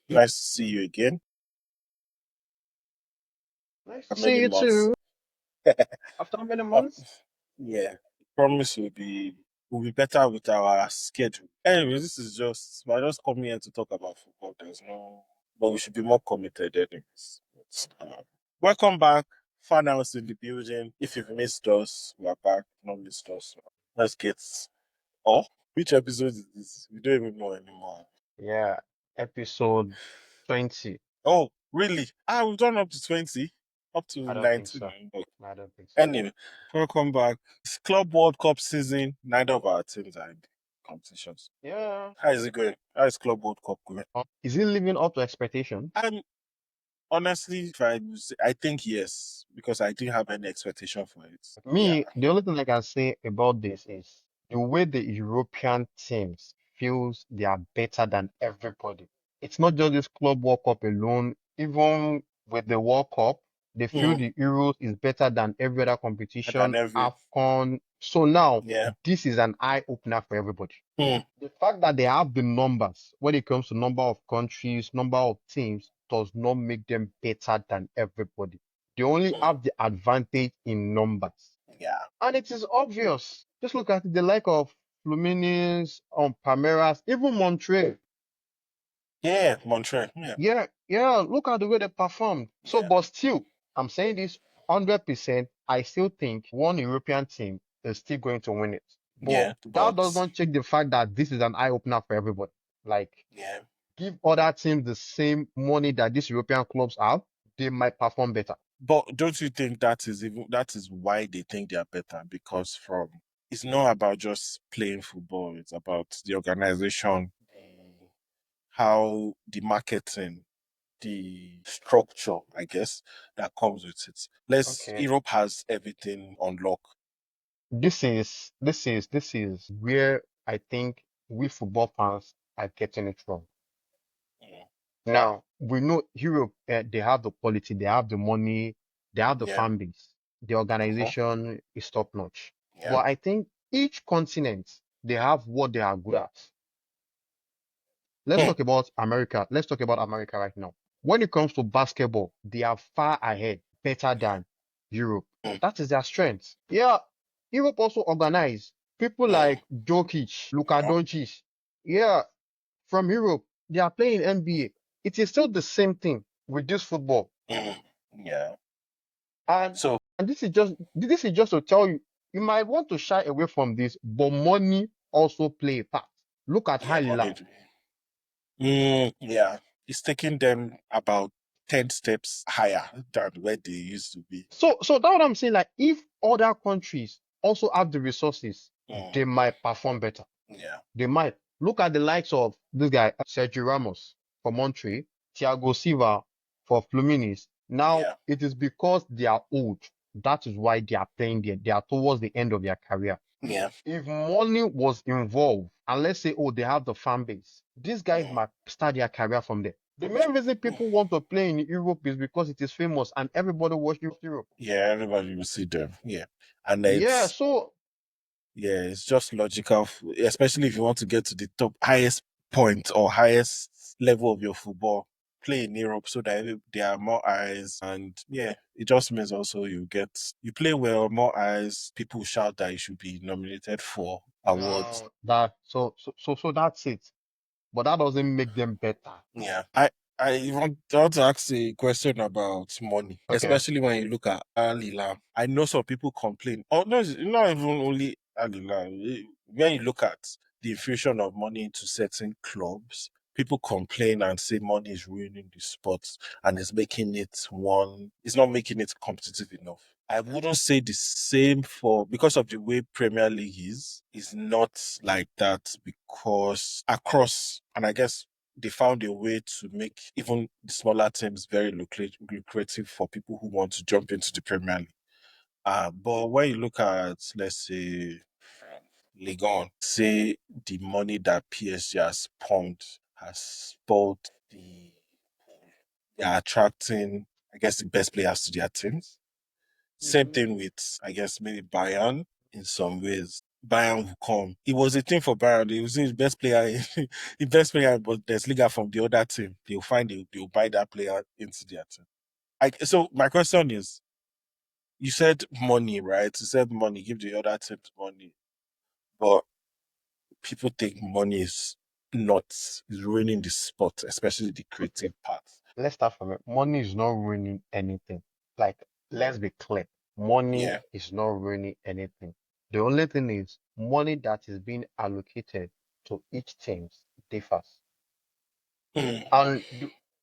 Nice to see you again. Nice How to see many you months? too. After how many Uh, months? yeah, promise will be better with our schedule. Anyway, this is just we're just coming here to talk about football. There's no, but we should be more committed anyways. Welcome back, fan house in the building. If you've missed us, we're back. Not missed us. Let's get. Oh, which episode is this? We don't even know anymore. Yeah, episode 20. Oh, really? We've done up to 20, up to I don't think 19. so. I don't think so. Anyway, welcome back. It's Club World Cup season. Neither of our teams are in the competitions. Yeah. How is it going? How is Club World Cup going? Is it living up to expectation? I'm honestly, if I think yes, because I didn't have any expectation for it. Yeah. Me, the only thing I can say about this is the way the European teams feels they are better than everybody. It's not just this Club World Cup alone. Even with the World Cup, they feel Mm. the Euros is better than every other And then competition, every AFCON. So now, yeah. this is an eye opener for everybody. Mm. The fact that they have the numbers when it comes to number of countries, number of teams, does not make them better than everybody. They only Mm. have the advantage in numbers. Yeah. And it is obvious. Just look at the like of Fluminense, Palmeiras, even Montreal. Yeah, Montreal. Yeah. Yeah, look at the way they performed. So, Yeah. but still, I'm saying this 100%. I still think one European team is still going to win it. But Yeah. that But does not change the fact that this is an eye opener for everybody. Like, yeah. give other teams the same money that these European clubs have, they might perform better. But don't you think that is why they think they are better? Because from it's not about just playing football, it's about the organization, how the marketing, the structure, I guess, that comes with it. Let's Okay. Europe has everything on lock. This is where I think we football fans are getting it wrong. Mm. Now, we know Europe, they have the quality, they have the money, they have the Yeah. fan base. The Uh-huh. organization is top notch. Yeah. But I think each continent, they have what they are good at. Let's Hmm. talk about America. Let's talk about America right now. When it comes to basketball, they are far ahead, better Yeah. than Europe. Hmm. That is their strength. Yeah, Europe also organize people Hmm. like Jokic, Luka Uh-huh. Doncic. Yeah, from Europe, they are playing NBA. It is still the same thing with this football. Hmm. Yeah. And So and this is just to tell you, you might want to shy away from this, but money also play a part. Look at yeah, money. Al. Yeah. It's taking them about 10 steps higher than where they used to be. So that's what I'm saying. Like, if other countries also have the resources, Mm. they might perform better. Yeah. They might. Look at the likes of this guy, Sergio Ramos for Montreal, Thiago Silva for Fluminense. Now, Yeah. it is because they are old. That is why they are playing there. They are towards the end of their career. Yeah. If money was involved, and let's say, oh, they have the fan base, these guys Mm. might start their career from there. The main reason people want to play in Europe is because it is famous and everybody watches Europe. Yeah, everybody will see them. Yeah. And Yeah, so it's just logical, especially if you want to get to the top, highest point or highest level of your football, play in Europe so that there are more eyes. And yeah, it just means also you play well, more eyes, people shout that you should be nominated for awards. so that's it. But that doesn't make them better. Yeah. I want to ask a question about money, Okay. especially when you look at Al Hilal. I know some people complain. Oh no, it's not even only Al Hilal. When you look at the infusion of money into certain clubs, people complain and say money is ruining the sport and it's not making it competitive enough. I wouldn't say the same for because of the way Premier League is not like that because across and I guess they found a way to make even the smaller teams very lucrative for people who want to jump into the Premier League. But when you look at, let's say, Ligue 1, say the money that PSG has pumped has spoiled they are attracting, I guess, the best players to their teams. Same Mhm. thing with, I guess, maybe Bayern in some ways. Bayern will come. It was a thing for Bayern. He was his best player, the best player in Bundesliga from the other team. They'll find it, they'll buy that player into their team. So my question is, you said money, right? You said money, give the other teams money. But people think money is not is ruining the sport, especially the Okay, creative part. let's start from it. Money is not ruining anything. Like, let's be clear. Money Yeah. is not ruining anything. The only thing is money that is being allocated to each team differs. Mm, And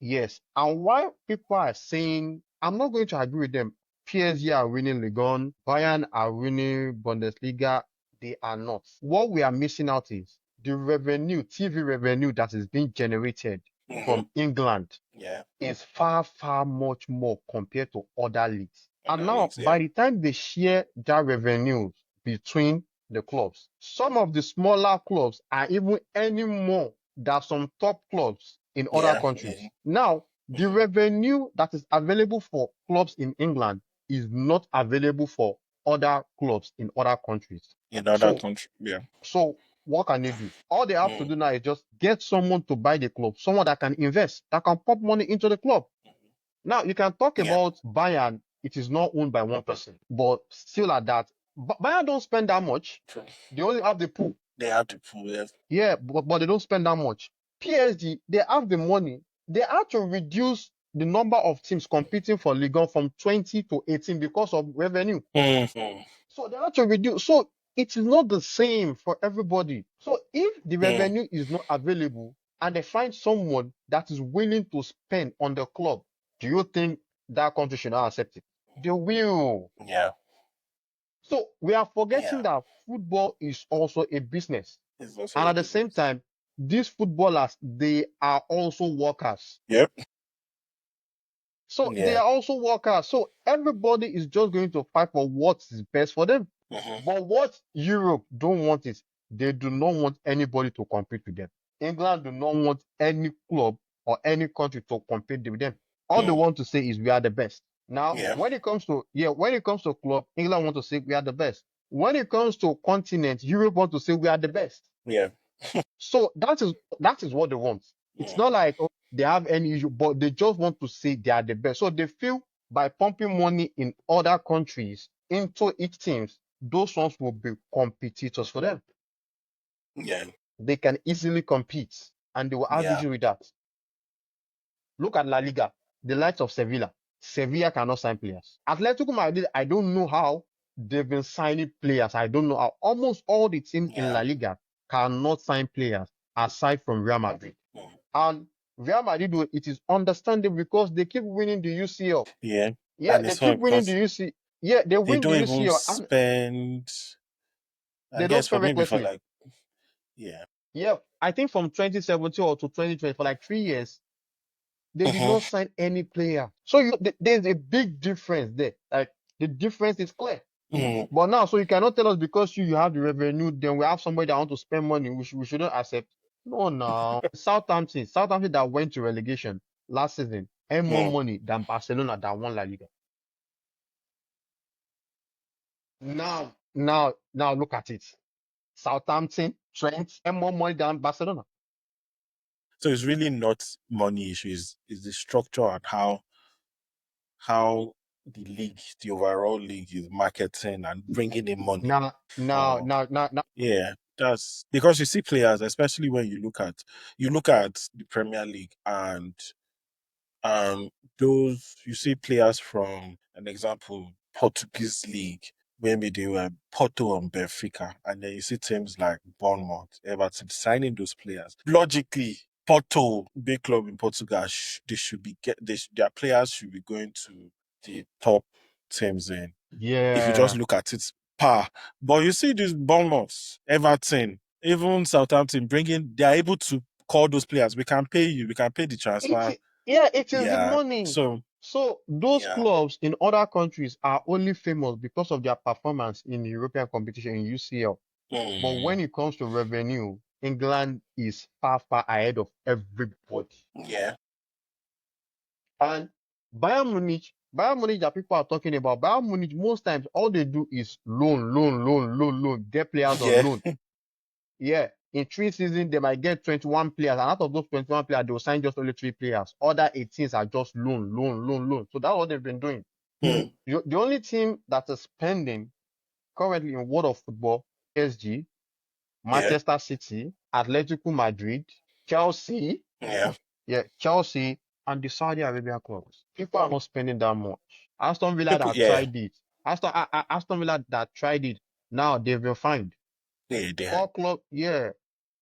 yes, and why people are saying, I'm not going to agree with them. PSG are winning Ligue 1, Bayern are winning Bundesliga. They are not. What we are missing out is the revenue, TV revenue that is being generated mhm. from England Yeah. is far, far much more compared to other leagues. And Other now, leagues, yeah. by the time they share that revenues between the clubs, some of the smaller clubs are even earning more than some top clubs in other Yeah. Yeah. countries. Now, the Mhm. revenue that is available for clubs in England is not available for other clubs in other countries. In other So country, yeah. so what can they do? All they have to Mm, do now is just get someone to buy the club, someone that can invest, that can pump money into the club. Now you can talk yeah. about Bayern. It is not owned by one person, but still at that, Bayern don't spend that much. True. They only have the pool. They have to prove it. Yeah, but they don't spend that much. PSG, they have the money. They had to reduce the number of teams competing for Ligue 1 from 20 to 18 because of revenue. Mhm. So they have to reduce. So it is not the same for everybody. So if the Mm, revenue is not available and they find someone that is willing to spend on the club, do you think that country should not accept it? They will. yeah. So we are forgetting Yeah. that football is also a business. It's also And a at the same business. time, these footballers, they are also workers. Yep. So they Yeah. are also workers. So everybody is just going to fight for what is best for them. Hmm. But what Europe don't want is they do not want anybody to compete with them. England do not want any club or any country to compete with them. All they Mm, want to say is we are the best. Now, yeah. when it comes to club, England want to say we are the best. When it comes to continent, Europe want to say we are the best. Yeah. So that is what they want. It's Mm, not like they have any issue, but they just want to say they are the best. So they feel by pumping money in other countries into each teams, those ones will be competitors for them. yeah. They can easily compete, and they will have Yeah. issue with that. Look at La Liga, the likes of Sevilla. Sevilla cannot sign players. Atletico Madrid, I don't know how they've been signing players. I don't know how. Almost all the teams in Yeah. La Liga cannot sign players aside from Real Madrid. Mm, And Real Madrid, it is understandable because they keep winning the UCL. yeah. Yeah, And they it's keep funny winning because the UCL. Yeah, they they win the don't even UCL and spend, I they don't guess for spend me before recklessly. like, yeah. Yeah, I think from 2017 or to 2020 for like 3 years, they did Hmm. not sign any player. So there's a big difference there. Like the difference is clear. Mm, But now, so you cannot tell us because you have the revenue, then we have somebody that want to spend money. We shouldn't accept. No, no. Southampton that went to relegation last season earned more mm. money than Barcelona that won La Liga. Now look at it. Southampton, Trent, and more money than Barcelona. So it's really not money issues, it's the structure and how the league, the overall league is marketing and bringing in money Now, now, for, now, now, now. yeah, that's because you see players, especially when you look at the Premier League and um those you see players from an example Portuguese league where maybe they were Porto and Benfica, and then you see teams like Bournemouth, Everton signing those players. Logically, Porto, big club in Portugal, they should be their players should be going to the top teams in. If you just Yeah. look at it, par. But you see these Bournemouth, Everton, even Southampton they are able to call those players. We can pay you. We can pay the transfer. It is the Yeah. money. So So those yeah. clubs in other countries are only famous because of their performance in European competition in UCL. But Mm, when it comes to revenue, England is far, far ahead of everybody. yeah. And Bayern Munich, Bayern Munich that people are talking about, Bayern Munich, most times, all they do is loan, loan, loan, loan, loan, get players on Yeah. loan. Yeah. In 3 seasons, they might get 21 players, and out of those 21 players, they will sign just only 3 players. Other 18s are just loan, loan, loan, loan. So that's what they've been doing. Hmm. The only team that is spending currently in world of football, PSG, Yeah. Manchester City, Atletico Madrid, Chelsea, Yeah. yeah, Chelsea, and the Saudi Arabia clubs. People are not spending that much. Aston Villa People, that yeah. tried it. Aston Villa that tried it. Now they've been fined. Yeah, they had. Four club, yeah,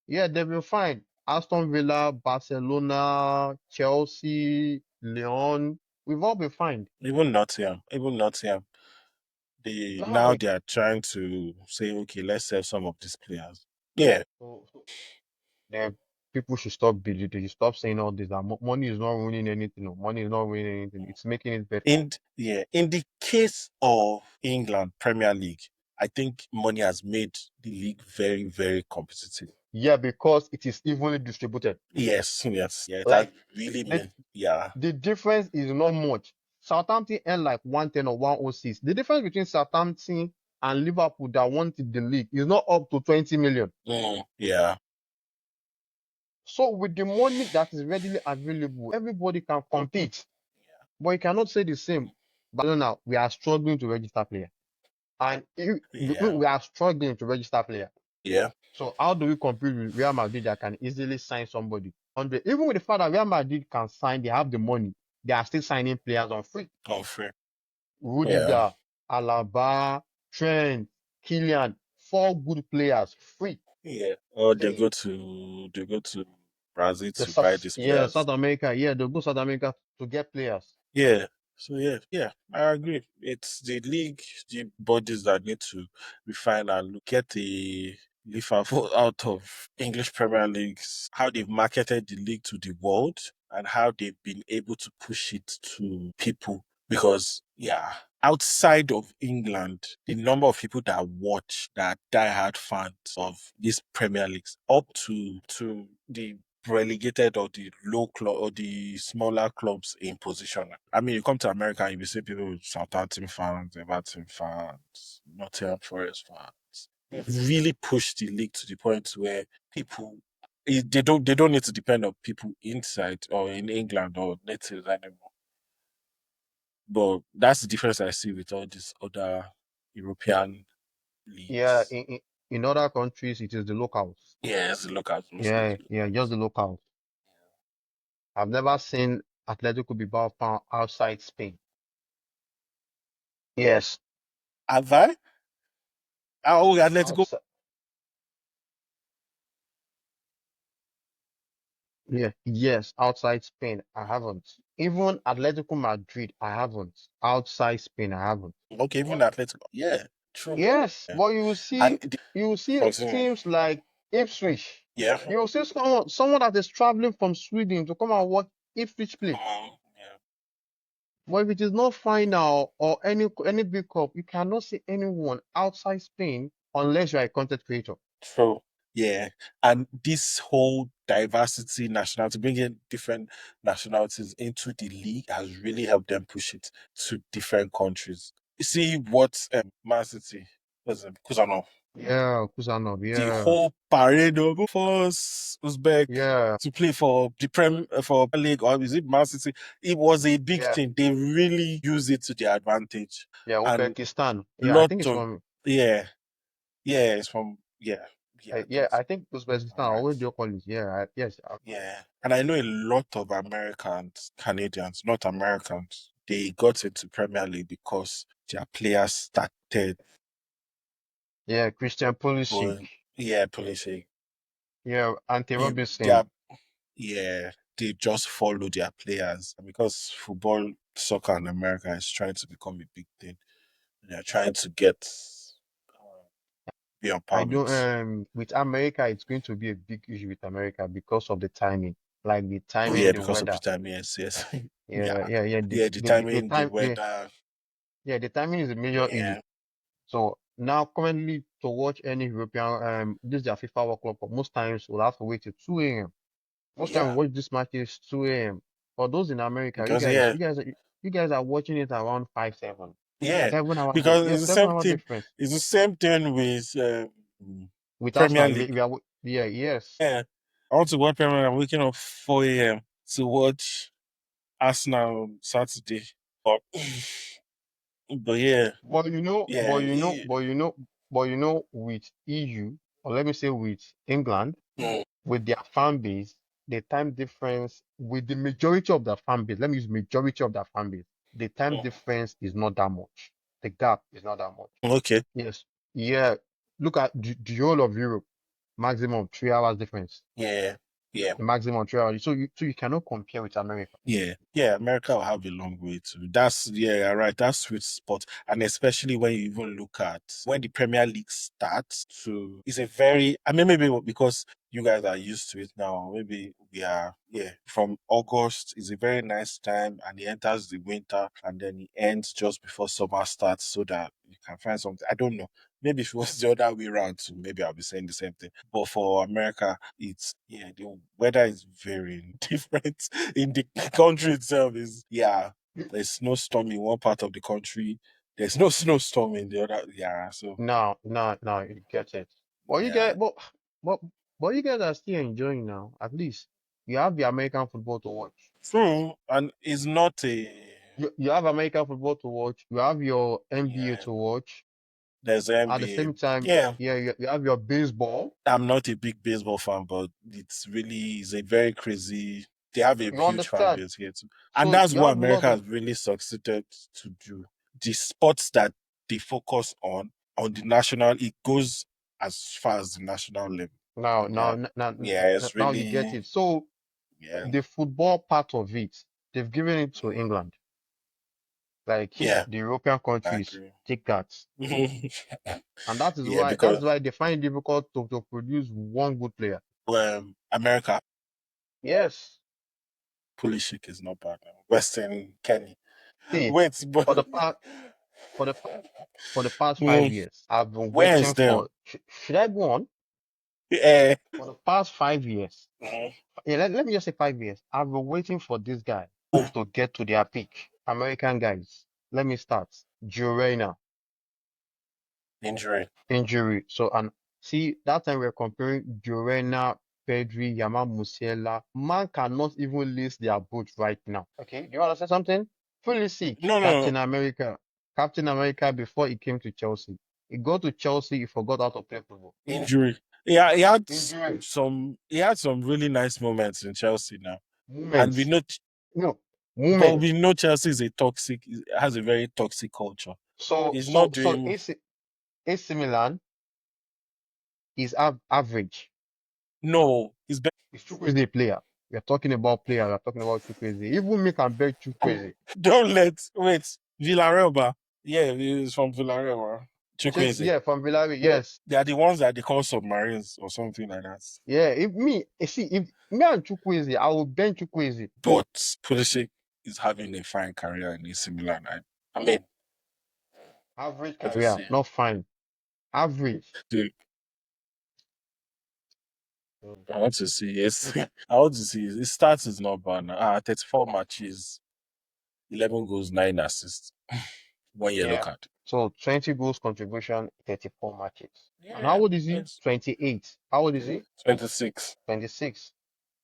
yeah, they've been fined. Aston Villa, Barcelona, Chelsea, Lyon, we've all been fined. Even Nottingham. Even Nottingham. Now, Now they are trying to say, okay, let's sell some of these players. Yeah. so then people should stop believing. They should stop saying all this. That money is not ruining anything. No, money is not ruining anything. It's making it better. In the case of England Premier League, I think money has made the league very, very competitive. Yeah, because it is evenly distributed. Yes, yes, yeah. It has Like really the meant, yeah. the difference is not much. Southampton earn like 110 or 106. The difference between Southampton and Liverpool that wanted the league is not up to 20 million. Yeah, So with the money that is readily available, everybody can compete. But you cannot say the same. Barcelona, we are struggling to register players. And yeah, we are struggling to register players. yeah. So how do we compete with Real Madrid that can easily sign somebody? 100. Even with the fact that Real Madrid can sign, they have the money. They are still signing players on free. Unfair. Yeah, Rudiger, Alaba, Trent, Kylian, 4 good players free. yeah. Or See they go to Brazil to buy these yeah, players. South America. Yeah, they go South America to get players. Yeah. So yeah, yeah, I agree. It's the league, the bodies that need to refine and look at the Liverpool out of English Premier Leagues, how they've marketed the league to the world and how they've been able to push it to people. Because yeah, outside of England, the number of people that watch that diehard fans of these Premier Leagues up to the relegated or the low club or the smaller clubs in position. I mean, you come to America and you see people with Southampton fans, Everton fans, Nottingham Forest fans. They've really pushed the league to the point where people they don't need to depend on people inside or in England or natives anymore. But that's the difference I see with all these other European Yeah, leagues. in other countries, it is the locals. Yeah, it's the locals mostly. Yeah, yeah, just the locals. I've never seen Atletico Bilbao found outside Spain. Yes, Have I? Oh, Atletico. outside. Yeah, yes, outside Spain. I haven't. Even Atletico Madrid, I haven't. Outside Spain, I haven't. Okay, even Atletico. Yeah, true. Yes, Yeah. but And the, you will see continue. teams like Ipswich. Yeah. You will see someone that is traveling from Sweden to come and watch Ipswich play. Yeah. But if it is not final or any big cup, you cannot see anyone outside Spain unless you are a content creator. True. Yeah. And this whole diversity nationality, bringing different nationalities into the league has really helped them push it to different countries. You see what Man City was it? Kuzanov. Yeah, Kuzanov. The Yeah, whole parade of first Uzbek yeah, to play for the for League or is it Man City? It was a big yeah, thing. They really use it to their advantage. yeah. And Uzbekistan. Yeah, I lot think it's of from. yeah, yeah, it's from yeah, I think Yeah, so. I think Uzbekistan. I Right. always do call it. Yeah, yes. Yeah. And I know a lot of Americans, Canadians, not Americans, they got into Premier League because their players started Yeah, Christian Pulisic. going, yeah, policing. Yeah, Ante They Robinson. are, yeah, they just follow their players. And because football, soccer in America is trying to become a big thing, they're trying to get be on I par don't. with. With America, it's going to be a big issue with America because of the timing. Like the Oh timing, yeah, the because of the weather. time, yes, yes. Yeah, Yeah. yeah, yeah. Yeah, the The timing, the time. weather. Yeah, the timing is a major issue. Yeah. So now currently to watch any European this is their FIFA World Cup, but most times we'll have to wait till 2 a.m. Most time we Yeah. watch this matches 2 a.m. For those in America, Because yeah, you guys You guys are watching it around 5, 7. Yeah, 7 hour because yeah, it's the 7 hour difference. It's the same thing with With Premier Arsenal, League. yeah, yes. Yeah, I want to watch Premier League. I'm waking up 4 a.m. to watch Arsenal on Saturday. But, but yeah, But you know, but yeah, you know, but you know, but you know, with EU, or let me say with England, mm, with their fan base, the time difference with the majority of the fan base, let me use majority of the fan base, the time mm, difference is not that much. The gap is not that much. okay, Yes. Yeah. Look at the whole of Europe, maximum 3 hours difference. yeah, yeah. The maximum 3 hours. So you cannot compare with America. Yeah, yeah, America will have a long way to. That's yeah, you're right. That's sweet spot, and especially when you even look at when the Premier League starts. To it's a very. I mean, maybe because you guys are used to it now. Maybe we are. Yeah, from August is a very nice time, and it enters the winter, and then it ends just before summer starts, so that you can find something. I don't know. Maybe if it was the other way around too, maybe I'll be saying the same thing. But for America, it's yeah, the weather is very different in the country itself. Is yeah, there's no storm in one part of the country. There's no snowstorm in the other. Yeah, so Now you get it. But you yeah, get, but, but you guys are still enjoying now. At least you have the American football to watch. true, and it's not a You have American football to watch. You have your NBA yeah. to watch. There's At the NBA. same time, Yeah, yeah, you have your baseball. I'm not a big baseball fan, but it's really is a very crazy. They have a You huge fan understand? base here too, and So that's you what have a America lot has of really succeeded to do. The sports that they focus on the national, it goes as far as the national level. now, And yeah, now, now, yeah, now it's now you get really it. So yeah, the football part of it, they've given it to England. Like yeah. the European I countries agree. take that. And that is Yeah, why because they find it difficult to produce one good player. America, Yes. Pulisic is not bad now. Western Kenny. See, Wait, but for the past for the for the past five mm, years, I've been where is waiting them? for should I go on? Eh, For the past 5 years, mhm. yeah, let me just say 5 years. I've been waiting for this guy Oh, to get to their peak. American guys. Let me start. Joe Reyna, injury. injury. So and see that time we're comparing Joe Reyna, Pedri, Yamal Musiala. Man cannot even lace their boots right now. Okay, do you want to say something? Pulisic, No, no, Captain America. Captain America before he came to Chelsea. He got to Chelsea, he forgot how to play football. injury. Yeah, Injury he had some really nice moments in Chelsea now, and moments. No, but we moments. know Chelsea is a toxic, has a very toxic culture. So He's so not so doing AC Milan is average. no. He's better. It's Chukwueze a player. We are talking about player. We are talking about Chukwueze. Even me can bet Chukwueze. Don't let wait Villarreal. Yeah, he's from Villarreal. Chukwueze. Yeah, from Villarreal. Yes. They are the ones that they call submarines or something like that. Yeah. If me and Chukwueze, I will bench Chukwueze. But Pulisic is having a fine career in AC Milan. I mean, Average what to career, see. not fine. Average. Dude, Mm. I want to see. Yes, I want to see. His stats is not bad. 34 matches, 11 goals, 9 assists, one yellow Yeah. card. So 20 goals contribution, 34 matches. And how Yeah, old is he? it's 28. How old is he? 26. 26.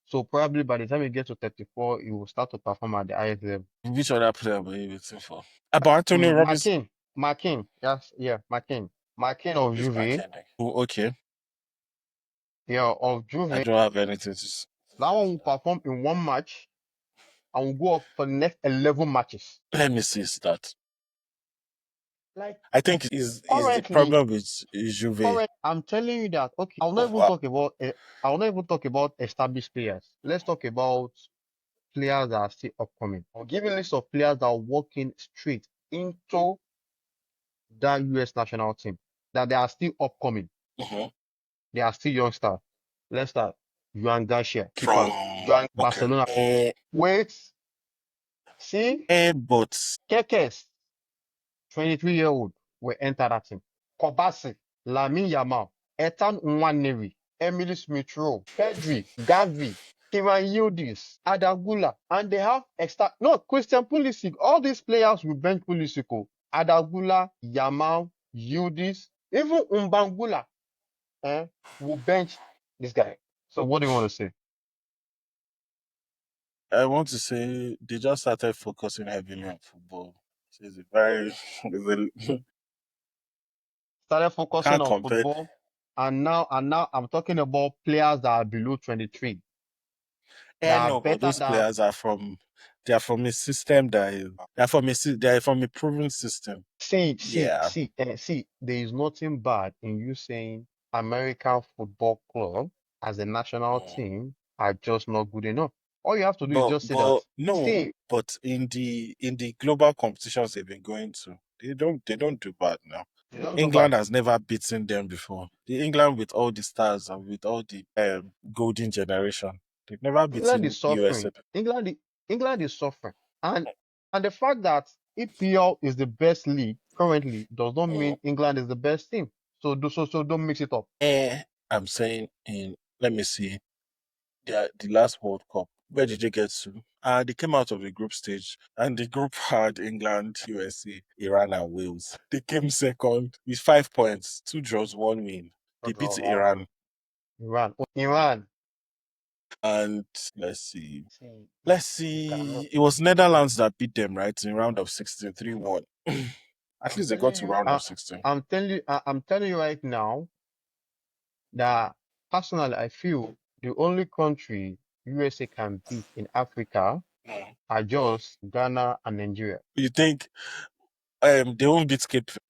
So probably by the time he gets to 34, he will start to perform at the highest level. Which other player were you waiting for? About Anthony Robinson. Markin. Yes, yeah, Markin. Markin of Who's Juve. McKenna? Oh, okay. Yeah, of I Juve. don't have anything to say. That one will perform in one match and will go up for the next 11 matches. Let me see his stat. Like I think is the currently, problem with Juve. I'm telling you that. Okay, Wow. I'll not even talk about established players. Let's talk about players that are still upcoming. I'll give you a list of players that are walking straight into that US national team that they are still upcoming. Mhm. They are still youngsters. Let's start. Juan Garcia, From keeper. Juan okay. Barcelona. Wait, see, But Kekes, 23-year-old, will enter that team. Kobasi, Lamin Yamal, Ethan Nwaneri, Emily Smith Rowe, Pedri, Gavi. Kiran Yildiz, Adagula, and they have extra. No, Christian Pulisic. All these players will bench Pulisic. Oh. Adagula, Yamal, Yildiz, even Umbangula, will bench this guy. So what do you want to say? I want to say they just started focusing heavily on football. So it's a very, Started focusing can't on compare. football, and now I'm talking about players that are below 23 that And are no, but better those than. players are from, they are from a system that is, they are from a proven system. See, see, Yeah. see, see, there is nothing bad in you saying American Football Club as a national Mm. team are just not good enough. All you have to do is But just say that. no, See, but in the global competitions they've been going to, they don't do bad now. they don't do bad. England has never beaten them before. The England with all the stars and with all the golden generation, they've never England beaten is USA. suffering. England is suffering. And the fact that EPL is the best league currently does not Mm. mean England is the best team. So don't mix it up. I'm saying in let me see the last World Cup. Where did they get to? They came out of the group stage, and the group had England, USA, Iran, and Wales. They came second with 5 points, two draws, one win. They beat Draw. Iran, Iran. Iran. and let's see. See, Let's you cannot. see. It was Netherlands that beat them, right? In round of 16, 3-1. At I'm least they got telling to you, round of 16. I'm telling you right now that personally, I feel the only country USA can beat in Africa Mm. are just Ghana and Nigeria. You think they won't beat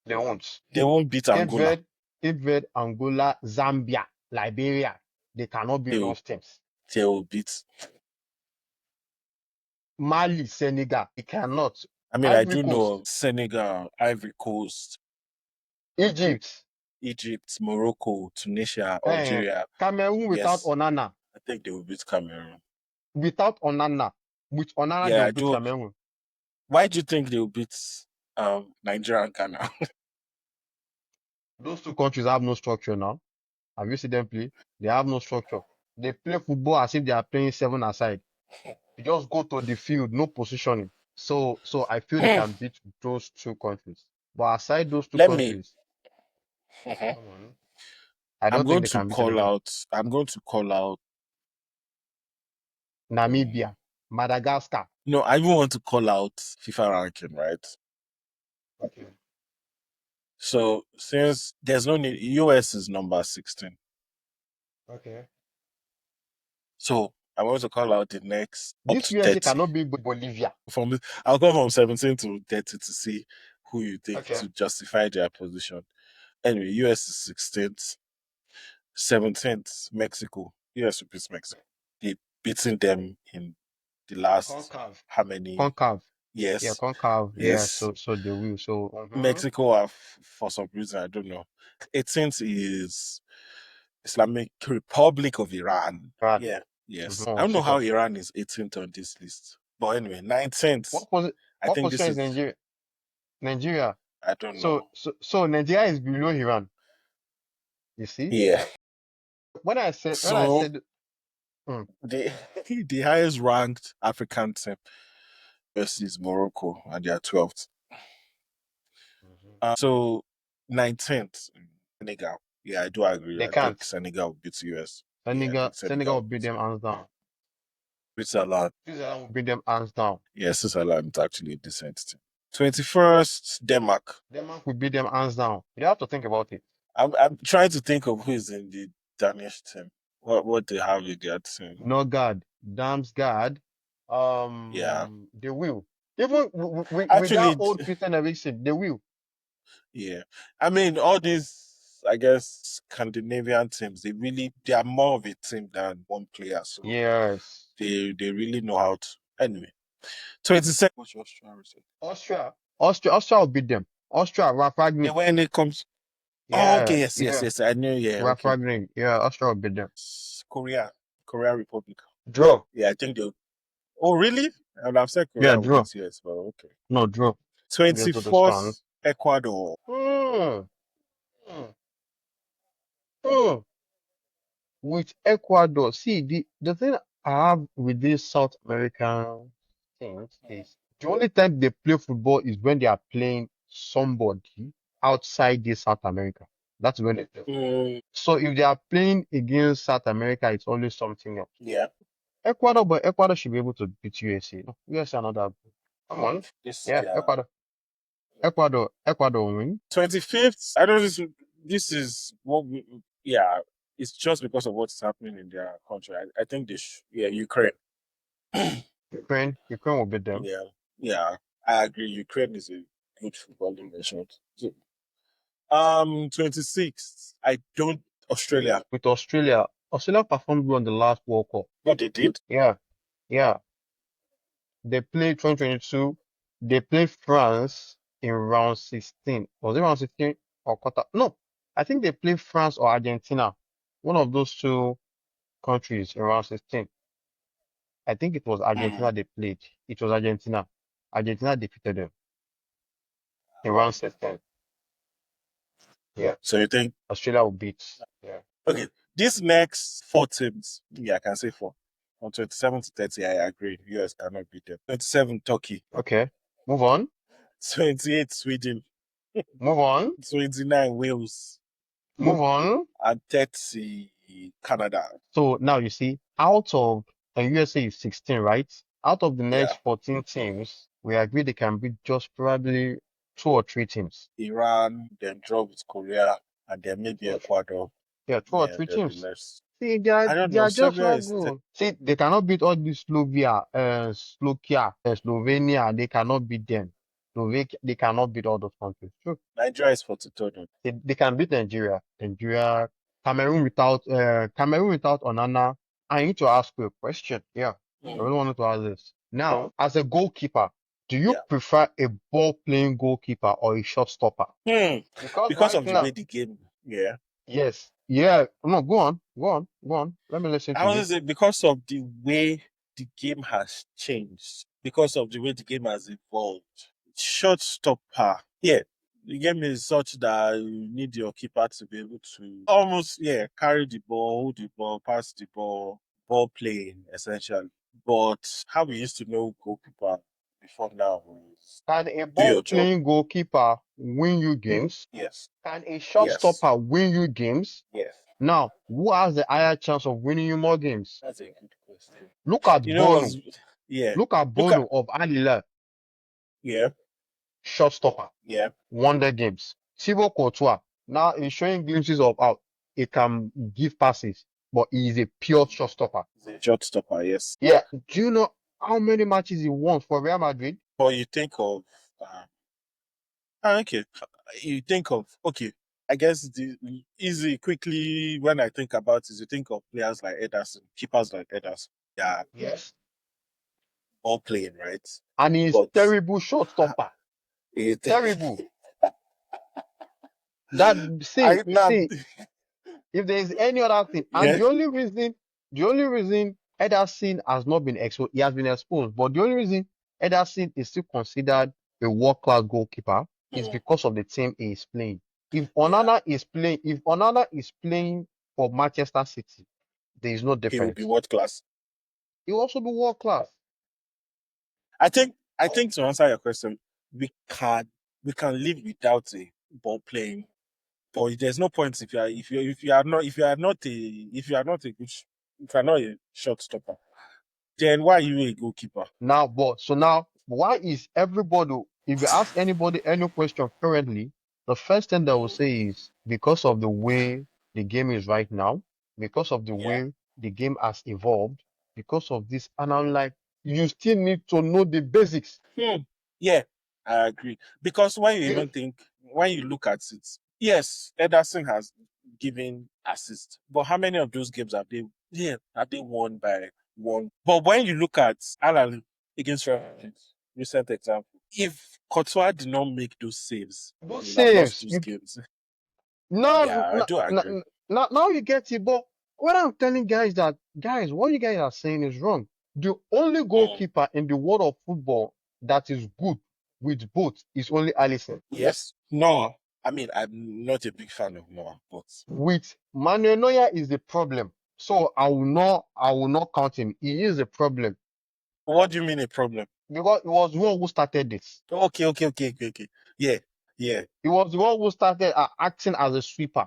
They won't. they won't beat Cape Angola. Verde, Cape Verde, Angola, Zambia, Liberia, they cannot beat They will those teams. they will beat. Mali, Senegal, they cannot. I mean, I Ivory do know Coast, of Senegal, Ivory Coast, Egypt, Egypt, Morocco, Tunisia, Algeria. Cameroon without Yes, Onana, I think they will beat Cameroon. without Onana, with Onana they Yeah, will I beat do. Cameroon. Why do you think they will beat Nigeria and Ghana? Those two countries have no structure now. Have you seen them play? They have no structure. They play football as if they are playing seven aside. They just go to the field, no positioning. So I feel they can beat those two countries. But aside those two Let me. countries, come on, I I'm don't think going they to can beat call anybody. out. I'm going to call out. Namibia, Madagascar. No, I even want to call out FIFA ranking, right? Okay. So since there's no need, US is number 16. Okay. So I want to call out the next up This to USA 30. cannot beat Bolivia. I'll go from 17 to 30 to see who you think Okay. to justify their position. Anyway, US is 16th, 17th, Mexico. US beats Mexico. They beating them in the last Concave. how many Concave. Yeah, years? concave. Yeah, Yes. so they will. So Mexico are for some reason, I don't know. 18th is Islamic Republic of Iran. Right. Yeah. Yes. I Oh, don't know sick how of. Iran is 18th on this list. But anyway, 19th. I What think this position is is Nigeria? Nigeria. I don't So know. so Nigeria is below Iran. You see? Yeah. When I So said mm, the the highest ranked African team versus Morocco, and they are 12th. So 19th, Senegal. Yeah, I do agree. they I think can't. Senegal will beat US. Yeah, I Senegal think Senegal Senegal will will beat beat them hands down. Switzerland. Switzerland will beat them hands down. Yeah, Switzerland is actually a decent team. 21st, Denmark. Denmark will beat them hands down. You have to think about it. I'm trying to think of who is in the Danish team. What they have in their team. Norgard, Damsgaard, Yeah. they will. Even with that Actually, old Christian Eriksen, they will. yeah. I mean, all these, I guess, Scandinavian teams, they are more of a team than one player. So Yes. they really know how to. Anyway, 22nd. What's your result? Austria will beat them. Austria, Ralf Yeah, Ragnick. when it comes. Oh, Yeah, okay, yes, yes, yeah. yes. I knew, yeah, Ralf okay. Ragnick. Yeah, Austria will beat them. Korea Republic. Draw. Yeah, I think they'll. Oh, really? I would have said Yeah, Korea will draw. beat US, but okay. No, draw against the Sun. 24th, Ecuador. Hmm. Hmm. Hmm. With Ecuador. See, the thing I have with these South American teams is the only time they play football is when they are playing somebody outside this South America. That's when they play. So if they are playing against South America, it's always something else. Yeah. Ecuador, but Ecuador should be able to beat USA. No, USA are not that good. Come on. This Yeah, yeah. Ecuador win. 25th. I know this is what yeah, it's just because of what's happening in their country. I think yeah, Ukraine. Ukraine will beat them. Yeah. Yeah. I agree. Ukraine is a good footballing nation. So, 26th. I don't Australia. With Australia, Australia performed well in the last World Cup. What they did? Yeah, yeah. They played 2022. They played France in round 16. Was it round 16 or quarter? No, I think they played France or Argentina. One of those two countries in round 16. I think it was Argentina Mm. they played. It was Argentina. Argentina defeated them in round 16. Yeah. So you think Australia will beat. Yeah. okay, these next four teams, yeah, I can say four. On 27 to 30, I agree. US cannot beat them. 27, Turkey. Okay. Move on. 28, Sweden. Move on. 29, Wales. Move on. And 30, Canada. So now you see, out of and USA is 16, right? Out of the Yeah. next 14 teams, we agree they can beat just probably two or three teams. Iran, then draw with Korea, and then maybe Two or three. Ecuador. Yeah, two or Yeah, three then the teams. next. See, I don't they know. are just Serbia not is good. See, they cannot beat all these Slovenia, Slovakia, Slovenia. They cannot beat them. Slovakia, they cannot beat all those countries. True. Nigeria is 43rd. They can beat Nigeria. Nigeria, Cameroon without Onana. I need to ask you a question. Yeah, I really wanted to ask this. Now, as a goalkeeper, do you Yeah. prefer a ball playing goalkeeper or a shot stopper? Because Because right of the way now, the game, yeah. yes, yeah, no, go on. Let me listen I to want you. to say because of the way the game has changed, because of the way the game has evolved. Shot stopper, yeah. The game is such that you need your keeper to be able to almost, yeah, carry the ball, hold the ball, pass the ball playing essentially. But how we used to know goalkeeper before now is Can a do ball your job. playing goalkeeper win you games? Yes, Can a shot yes, stopper win you games? yes. Now, who has the higher chance of winning you more games? That's a good question. Look at You know Bono. what's yeah. Look at Look at Bono of Al Hilal, yeah, shot stopper, yeah. won the games. Thibaut Courtois, now he's showing glimpses of how he can give passes, but he is a pure shot stopper. He's a shot stopper, yes. Yeah. Do you know how many matches he won for Real Madrid? But you think of okay. You think of okay. I guess the easy quickly when I think about it, you think of players like Ederson, keepers like Ederson. Yeah, Yes. all playing, right? And he's But terrible shot stopper. it Terrible. That I now see, if there is any other thing, and yeah. the only reason Ederson has not been exposed, he has been exposed, but the only reason Ederson is still considered a world-class goalkeeper is Mm, because of the team he is playing. yeah, If Onana is playing for Manchester City, there is no he will be difference. world class. He will also be world-class. I think to answer your question, we can we can live without a ball playing. But there's no point if you are not a good if you are not a shot stopper, then why are you a goalkeeper? Now, why is everybody, if you ask anybody any question currently, the first thing they will say is because of the way the game is right now, because of the Yeah. way the game has evolved, because of this. And I'm like, you still need to know the basics. Hmm. Yeah, I agree. Because You, when you look at it, yes, Ederson has given assists, but how many of those games have they won by one? But when you look at Alan against Real Madrid, recent example, if Courtois did not make those saves, those we would have lost saves, those games. now, Yeah, I do agree. now you get it. But what I'm telling guys that, guys, what you guys are saying is wrong. The only Mm. goalkeeper in the world of football that is good with both is only Alisson. Yes. No, I mean I'm not a big fan of Noah, but With Manuel Neuer is the problem. So I will not count him. He is a problem What do you mean a problem? because he was the one who started this. Okay. Yeah, yeah. He was the one who started acting as a sweeper,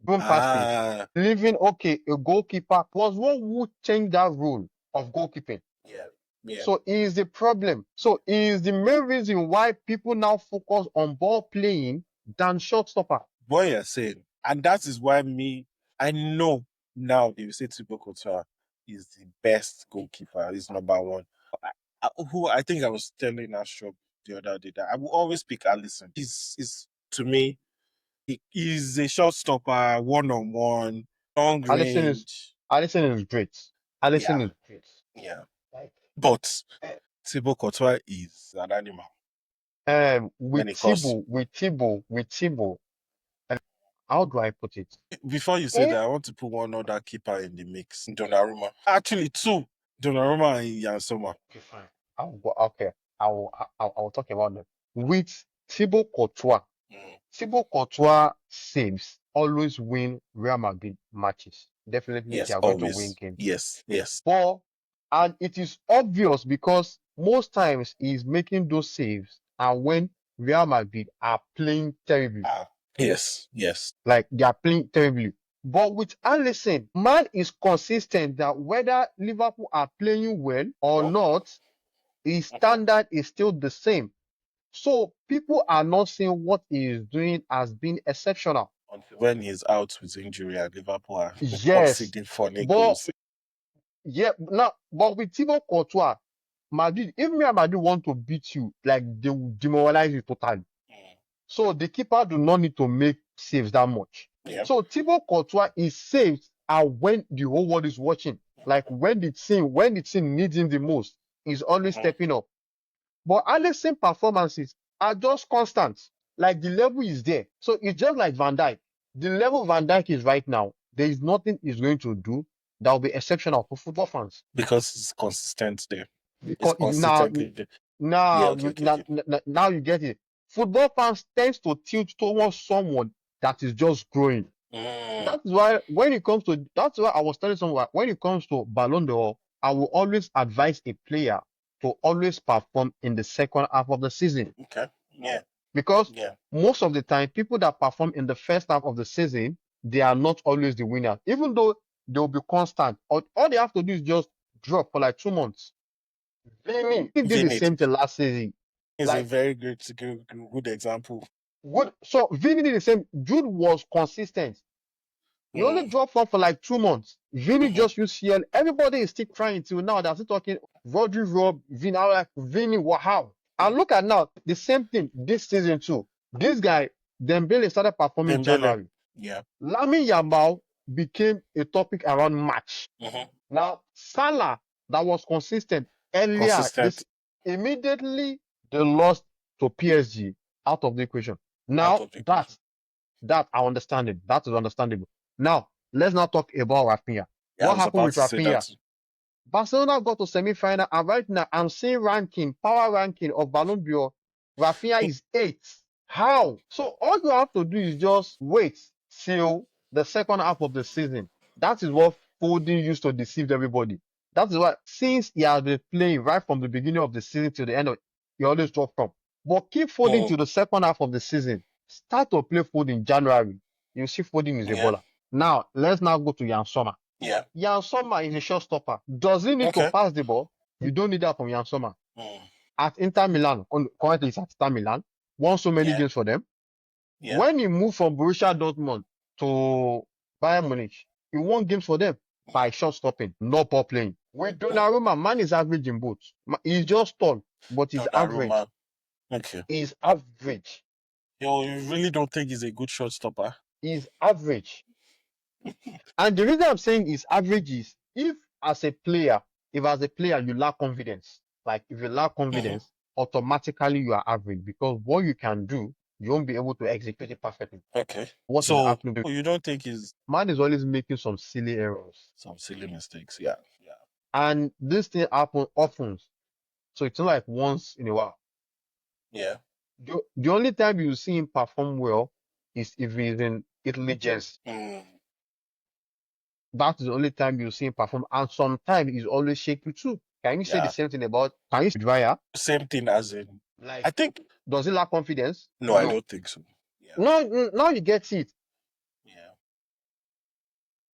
doing passes, Ah, leaving okay a goalkeeper was one who changed that rule of goalkeeping. yeah, yeah. So he is the problem. So he is the main reason why people now focus on ball playing than shot stopper. What you're saying, and that is why me, I know now if you say Thibaut Courtois is the best goalkeeper, he's number one. Who I think I was telling Ashok the other day that I will always pick Allison. He's to me, he's a shot stopper, one on one, long Allison is range. Allison is great. Yeah, Allison is great. yeah. Like But Thibaut Courtois is an animal with when it comes. Thibaut, and how do I put it? Before you say If that, I want to put one other keeper in the mix, Donnarumma. Actually, two, Donnarumma and Yansoma. okay, fine. I'll go okay. I will talk about them. With Thibaut Courtois. Mm. Thibaut Courtois saves always win Real Madrid matches. Definitely they Yes, are going to win always. games. Yes. But and it is obvious because most times he's making those saves and when Real Madrid are playing terribly. Ah, yes. Like they are playing terribly. But with Alisson, man is consistent that whether Liverpool are playing well or No. not, his Mhm. standard is still the same. So people are not seeing what he is doing as being exceptional. Until when he's out with injury and Liverpool are Yes, conceding funny but goals. yeah, now but with Thibaut Courtois, Madrid, if Real Madrid want to beat you, like they will demoralize you totally. Mm. So the keeper do not need to make saves that much. Yeah. So Thibaut Courtois is saved and when the whole world is watching, like when the team needs him the most, he's always Mhm. stepping up. But Alisson performances are just constant. Like the level is there. So it's just like Van Dijk. The level Van Dijk is right now, there is nothing he's going to do that will be exceptional for football fans. Because it's consistent there. It's Because now, consistently there. Yeah, now, now, okay. now you get it. Football fans tends to tilt towards someone that is just growing. Mm. That's why when it comes to that's why I was telling someone when it comes to Ballon d'Or, I will always advise a player to always perform in the second half of the season Okay. Yeah. because Yeah. most of the time people that perform in the first half of the season they are not always the winner, even though they'll be constant. All they have to do is just drop for like 2 months. Vini he did the Vinny same thing last season. is a Like very good example. good, so Vini did the same. Jude was consistent. He only Mm. dropped form for like 2 months. Vini Mhm. just used CL. Everybody is still crying till now. They're still talking Rodri, Rob, Vini. I'm like, Vini, wow. And look at now, the same thing this season too. This guy, Dembele started performing Dembele. January. Yeah. Lamine Yamal became a topic around March. Hmm. Now, Salah, that was consistent earlier, this Consistent immediately they lost to PSG out of the equation. out Now, of the equation. that I understand it. That is understandable. Now, let's not talk about Rafinha. Yeah, I What was happened about with to say Rafinha? that. Barcelona got to semi-final, and right now I'm seeing power ranking of Ballon d'Or. Rafinha is eighth. How? So all you have to do is just wait till the second half of the season. That is what Foden used to deceive everybody. That is why since he has been playing right from the beginning of the season to the end of, he always drop from. But keep Foden Mm. to the second half of the season. Start to play Foden in January. You see Foden is a Yeah. baller. Now let's now go to Jan Sommer. Yeah. Jan Sommer is a showstopper. Does he need to Okay. pass the ball? You don't need that from Jan Sommer. Mm. At Inter Milan, currently he's at Inter Milan, won so many Yeah. games for them. Yeah. When he moved from Borussia Dortmund to Bayern Munich, he won games for them by shot stopping, not ball playing. With Donnarumma, man is average in both. He's just tall, but he's average. Donnarumma. Okay. He's average. You really don't think he's a good shotstopper? He's average. And the reason I'm saying he's average is if as a player you lack confidence, like if you lack Hmm. confidence, automatically you are average because what you can do, you won't be able to execute it perfectly. Okay. What is So happening? you don't think he's Man is always making some silly errors. some silly mistakes? Yeah. Yeah. And this thing happens often. So it's not like once in a while. Yeah. The only time you see him perform well is if he's in Italy jersey. Mm. That is the only time you see him perform. And sometimes he's always shaky too. Can you say the Yeah. same thing about, can you say Dwyer? Same thing as in, Like, I think, does he lack confidence? no, I No. don't think so. Yeah. No, now you get it. Yeah.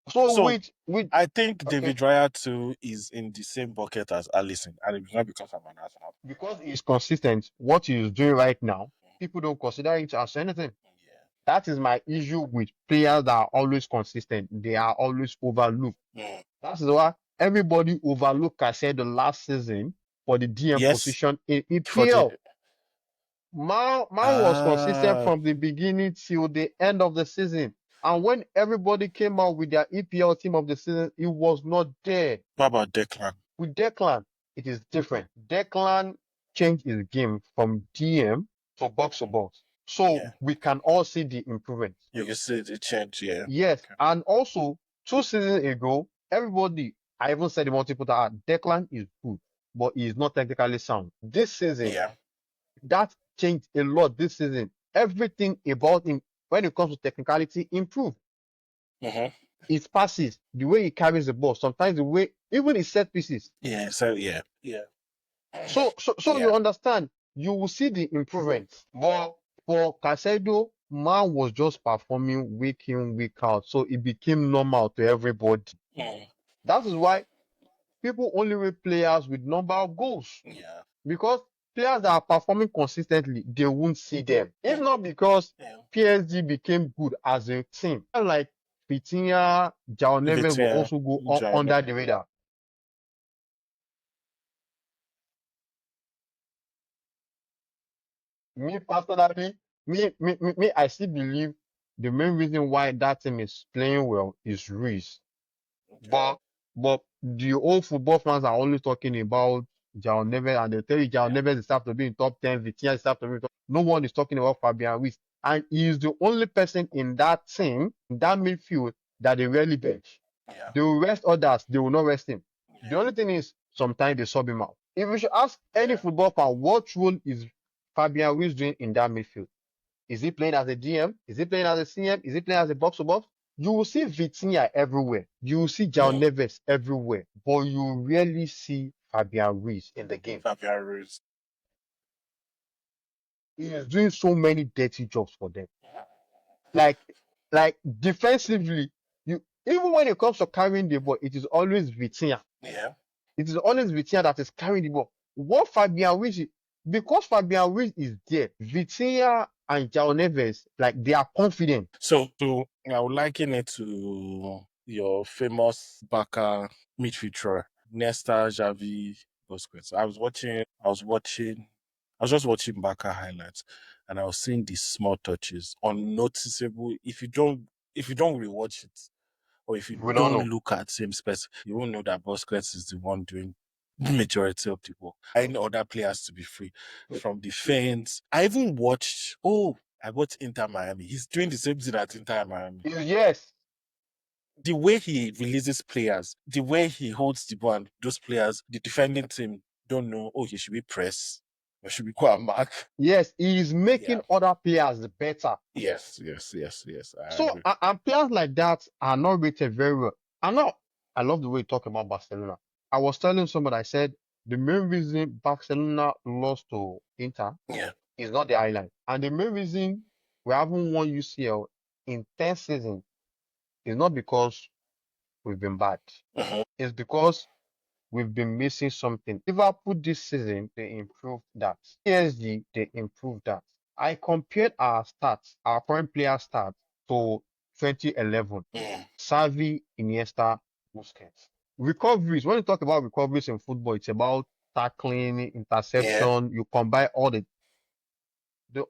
So So with I think okay, David Raya too is in the same bucket as Allison, and it's not because I'm an Arsenal. because he's consistent, what he's doing right now, people don't consider it as anything. Yeah. That is my issue with players that are always consistent. They are always overlooked. Mm. That's why everybody overlooked I said the last season for the DM Yes, position in for the EPL. Man was consistent ah, from the beginning till the end of the season. And when everybody came out with their EPL team of the season, it was not there. what about Declan? With Declan, it is different. Declan changed his game from DM to box to box. So Yeah, we can all see the improvement. you can see the change. Yeah. Yes, Okay. and also 2 seasons ago, everybody, I even said it multiple times, Declan is good, but he is not technically sound. This season, Yeah. that changed a lot this season. Everything about him, when it comes to technicality, improved. Mm-hmm. His passes, the way he carries the ball, sometimes the way, even his set pieces. Yeah. So yeah. Yeah. So you Yeah. understand, you will see the improvements. But for Casado, man was just performing week in, week out. So it became normal to everybody. Mm. That is why people only rate players with number of goals. Yeah. Because players that are performing consistently, they won't see them. If not because Yeah. PSG became good as a team. Like Vitinha, João Neves will Vitia, also go John. under the radar. Me personally, I still believe the main reason why that team is playing well is Ruiz. Okay. But the old football fans are always talking about João Neves, and they tell you João Yeah. Neves is have to be in top 10, Vitinha is have to be in top. No one is talking about Fabian Ruiz. And he is the only person in that team, in that midfield, that they rarely bench. Yeah. They will rest others, they will not rest him. The Yeah. only thing is sometimes they sub him out. If you should ask any Yeah. football fan what role is Fabian Ruiz doing in that midfield? Is he playing as a DM? Is he playing as a CM? Is he playing as a box to box? You will see Vitinha everywhere. You will see João Mm. Neves everywhere, but you rarely see Fabian Ruiz in the game. Fabian Ruiz. He is doing so many dirty jobs for them. Like, like defensively, you even when it comes to carrying the ball, it is always Vitinha. Yeah. It is always Vitinha that is carrying the ball. What Fabian Ruiz is, because Fabian Ruiz is there, Vitinha and João Neves, like they are confident. So I would liken it to your famous Barca midfielder, Nesta, Xavi, Busquets. I was just watching Barca highlights, and I was seeing these small touches, unnoticeable. If you don't rewatch it, or if you We don't don't know. look at same space, you won't know that Busquets is the one doing the majority of the work. I know other players to be free from the fence. I watched Inter Miami. He's doing the same thing at Inter Miami. Yes, The way he releases players, the way he holds the ball, and those players, the defending team don't know, oh, he should be press or should be quite mark. yes, he is Yeah. making other players better. Yes, yes, yes, yes. I So, agree. and players like that are not rated very well. I love the way you talk about Barcelona. I was telling somebody, I said, the main reason Barcelona lost to Inter Yeah. is not the island. And the main reason we haven't won UCL in 10 seasons is not because we've been bad. Mhm. It's because we've been missing something. Liverpool this season, they improved that. PSG, they improved that. I compared our stats, our current player stats to 2011. Mm. Xavi, Iniesta, Busquets. Recoveries, when you talk about recoveries in football, it's about tackling, Yeah. interception, you combine all the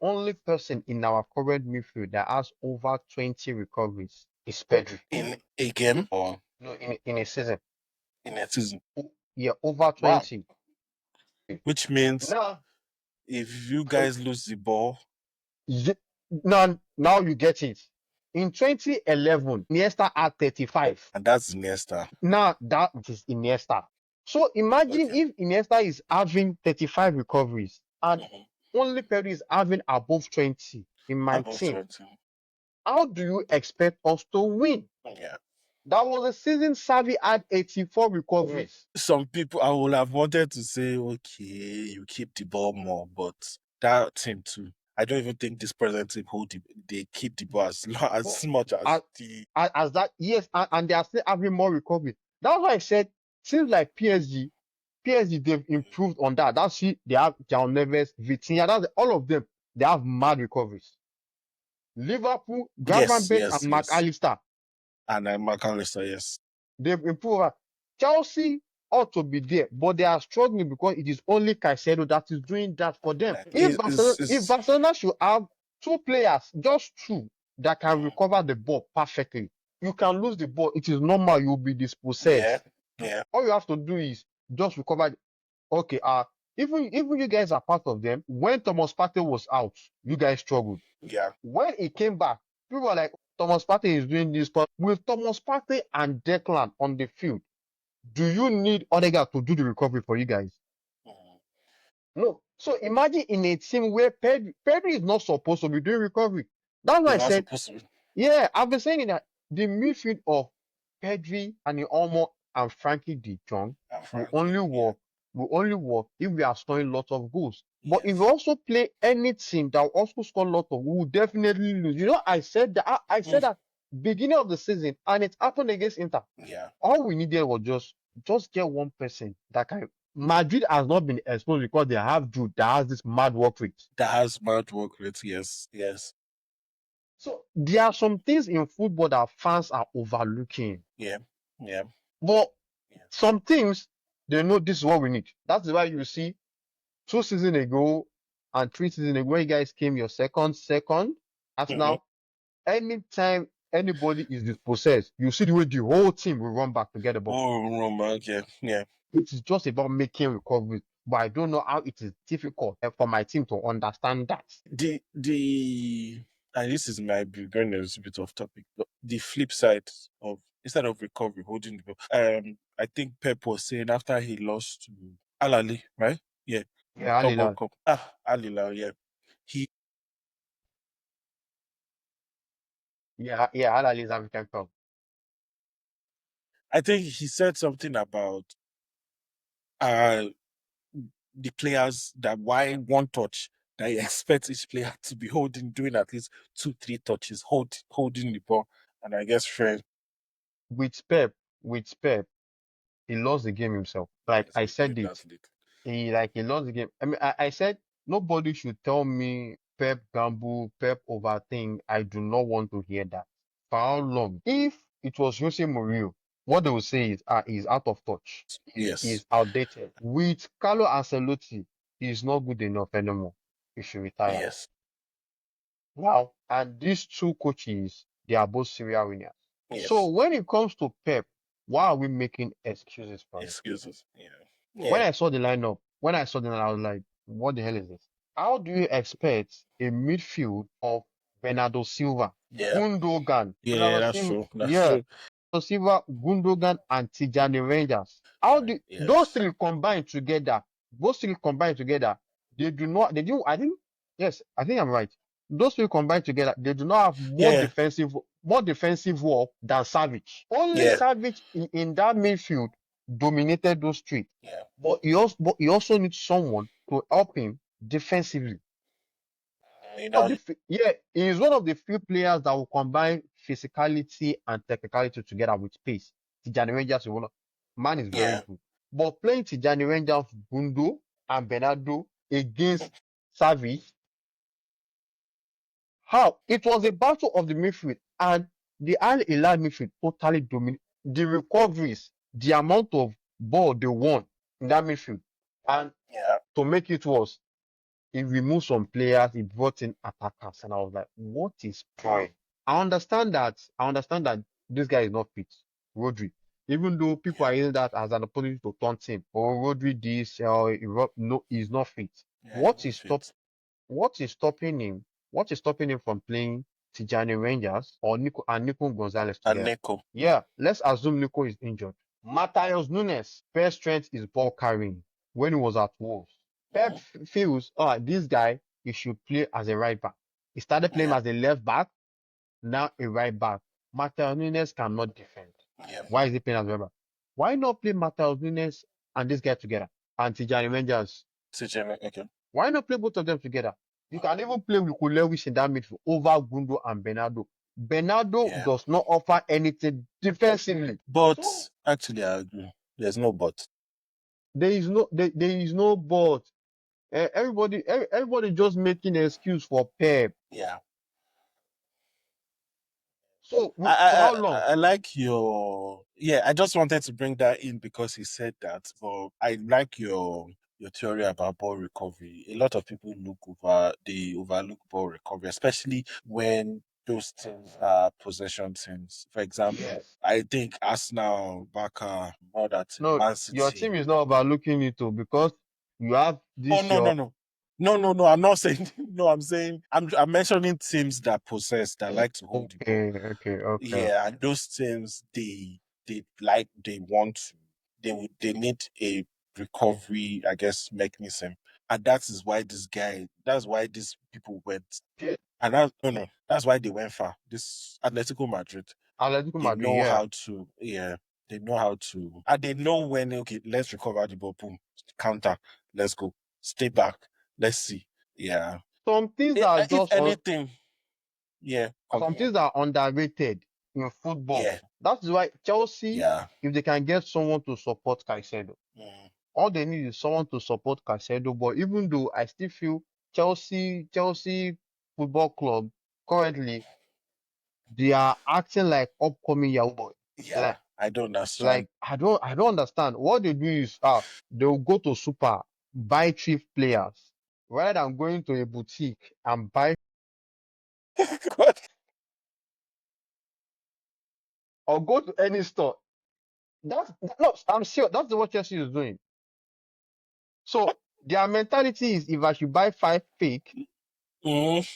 only person in our current midfield that has over 20 recoveries is Pedri. In a game or No, in a season. in a season. Yeah, over Wow. 20. Which means Now, if you guys lose the ball, now you get it. In 2011, Iniesta had 35. and that's Nesta. Now that is Iniesta. So imagine Okay. if Iniesta is having 35 recoveries and Mhm. only Pedri is having above 20 in my Above team. 20. How do you expect us to win? Yeah. That was a season Xavi had 84 recoveries. Some people I would have wanted to say, okay, you keep the ball more, but that team too. I don't even think this present team they keep the ball But as much as, as the as that, yes, and they are still having more recovery. That's why I said, seems like PSG, they've improved on that. That's it. They have John Neves, Vitinha, all of them. They have mad recoveries. Liverpool, yes, Gravenberch, yes, and yes. McAllister, And I'm McAllister, yes. they've improved. Chelsea ought to be there, but they are struggling because it is only Caicedo that is doing that for them. Like If Barcelona should have two players, just two, that can recover the ball perfectly, you can lose the ball. It is normal. You will be yeah, dispossessed. yeah, All you have to do is just recover. Okay, even you guys are part of them. When Thomas Partey was out, you guys struggled. yeah. When he came back, people were like, Thomas Partey is doing this, but with Thomas Partey and Declan on the field, do you need Odegaard to do the recovery for you guys? Mhm. No. So imagine in a team where Pedri is not supposed to be doing recovery. That's why It's I not said, supposed to be yeah, I've been saying that the midfield of Pedri and Olmo and Frankie De Jong will Frankie. only Yeah, work if we are scoring lots of goals. But if we yes. also play any team that will also score lots of, we will definitely lose. You know, I said that I said Mm, that beginning of the season, and it happened against Inter. yeah. All we needed was just get one person that can. Madrid has not been exposed because they have Jude that has this mad work rate. That has mad work rate, yes, yes. So there are some things in football that fans are overlooking. Yeah, yeah, But yeah. some teams, they know this is what we need. That's why you see 2 seasons ago and 3 seasons ago, when you guys came your second, Mm-hmm. Arsenal, anytime anybody is dispossessed, you see the way the whole team will run back to get the ball. Oh, Roman, yeah, yeah. It is just about making recovery. But I don't know how it is difficult for my team to understand that. The and this is my be going a little bit off topic, but the flip side of instead of recovery, holding the ball. I think Pep was saying after he lost to Alali, right? Yeah, Yeah, Club World Alila. Cup. Alila, yeah. He Yeah, Alila is African Cup. I think he said something about uh the players that why one touch that he expects each player to be holding, doing at least 2, 3 touches, holding the ball. And I guess Fred, With Pep, with Pep, he lost the game himself. Like yes, I he did said it, that. Did. he lost the game. I mean, I said nobody should tell me Pep gamble, Pep overthink. I do not want to hear that. For how long? If it was Jose Mourinho, what they will say is, he's out of touch. Yes, He's outdated. With Carlo Ancelotti, he's not good enough anymore. He should retire. yes, Wow. And these two coaches, they are both serial winners. So yes. when it comes to Pep, why are we making excuses for him? Excuses. Yeah, When yeah, I saw the lineup, I was like, what the hell is this? How do you expect a midfield of Bernardo Silva, yeah, Gundogan, yeah. Bernardo That's Silva, true. That's yeah, true. Bernardo Silva, Gundogan, and Tijani Rangers? How Fine. do those Yes. three combined together? Those three combined together, they do not. They do. I think yes. I think I'm right. Those three combined together, they do not have Yeah, more defensive work than Savage. Only yeah, Savage in that midfield dominated those three. yeah. But he also needs someone to help him defensively. You Of know. the yeah, he is one of the few players that will combine physicality and technicality together with pace. Tijani Rangers is man is very Yeah, good. But playing Tijani Rangers, Gundo and Bernardo against Savage, how it was a battle of the midfield and the Al Hilal midfield totally dominated the recoveries, the amount of ball they won in that midfield. And yeah, to make it worse, he removed some players, he brought in attackers, and I was like, what is point? I understand that this guy is not fit, Rodri. Even though people yeah, are using that as an opportunity to taunt him, or Rodri this, no, he's not fit. yeah. What Even is fit. stop? What is stopping him? What is stopping him from playing Tijani Rangers or Nico Gonzalez And together? Neko. Yeah, let's assume Nico is injured. Matheus Nunes, first strength is ball carrying when he was at Wolves. Pep Mhm. feels, this guy, he should play as a right back. He started playing Yeah, as a left back, now a right back. Matheus Nunes cannot defend. Yeah. Why is he playing as a right back? Why not play Matheus Nunes and this guy together? And Tijani Rangers. CJ, okay. Why not play both of them together? You can even play with Lewis in that midfield over Gundo and Bernardo. Bernardo Yeah. does not offer anything defensively. So But actually, I agree. There's no but. there is no but. Everybody just making an excuse for Pep. Yeah. So I, for I how long? I like your yeah. I just wanted to bring that in because he said that. But I like your theory about ball recovery. A lot of people they overlook ball recovery, especially when those teams are possession teams. For example, Yes. I think Arsenal, Barca, all that, No, Man your City. team is not overlooking it too because you have Oh this no your no no. No, no, no. I'm not saying no. I'm saying I'm mentioning teams that possess that like to hold the ball. okay. Yeah, and those teams they want to they need a recovery, I guess, mechanism. And that's why these people went. Yeah. And that no no, that's why they went far. This Atletico Madrid, Atletico they Madrid, know yeah. how to they know how to and they know when okay, let's recover the ball, boom, counter, let's go, stay back, let's see. Yeah. Some things are If just on anything, yeah, some continue. things are underrated in football. Yeah, That's why Chelsea, yeah. if they can get someone to support Caicedo, Mm. all they need is someone to support Caicedo. But even though I still feel Chelsea Football Club currently they are acting like upcoming Yahoo boy. Yeah, Like I don't understand. like I don't understand. What they do is they'll go to super, buy cheap players, rather than going to a boutique and buy God. or go to any store. No, I'm sure that's what Chelsea is doing. So their mentality is if I should buy five fake, Mm.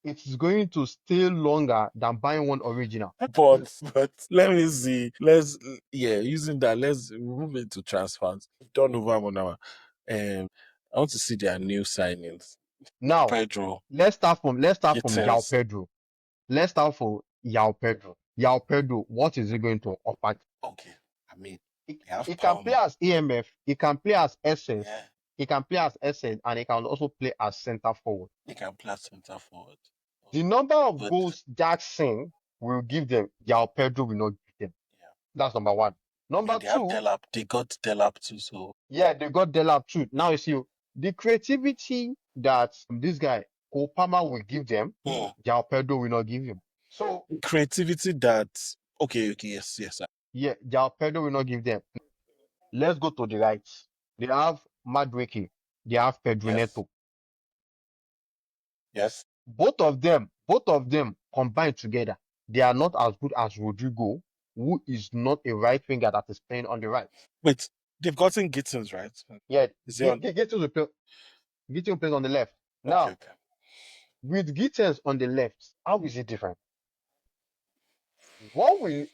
it's going to stay longer than buying one original. But let me see. Using that, let's move into transfers. Done over 1 hour. I want to see their new signings. Now, Pedro, let's start from Yao Gittins. Pedro. Let's start for Yao Pedro. Yao Pedro, what is he going to offer? Okay. I mean, He, they have he can play Palmer. as EMF, he can play as SS, Yeah, he can play as SS, and he can also play as center forward. they can play center forward. The number of But goals Jackson will give them, Yao Pedro will not give them. yeah, That's number one. I mean Number they have two, Delap. They got Delap too. So yeah, they got Delap too. Now you see the creativity that this guy Kopama will give them, mm. Yao Pedro will not give him. So Creativity that okay, yes, yes, yeah, Yao Pedro will not give them. Let's go to the right. They have Madweke. They have Pedro yes, Neto. yes. Both of them combined together, they are not as good as Rodrigo, who is not a right winger that is playing on the right. Wait, they've gotten Gittins, right? Yeah, Is he on? Gittins plays on the left. Okay, Now, okay. with Gittins on the left, how is it different? What will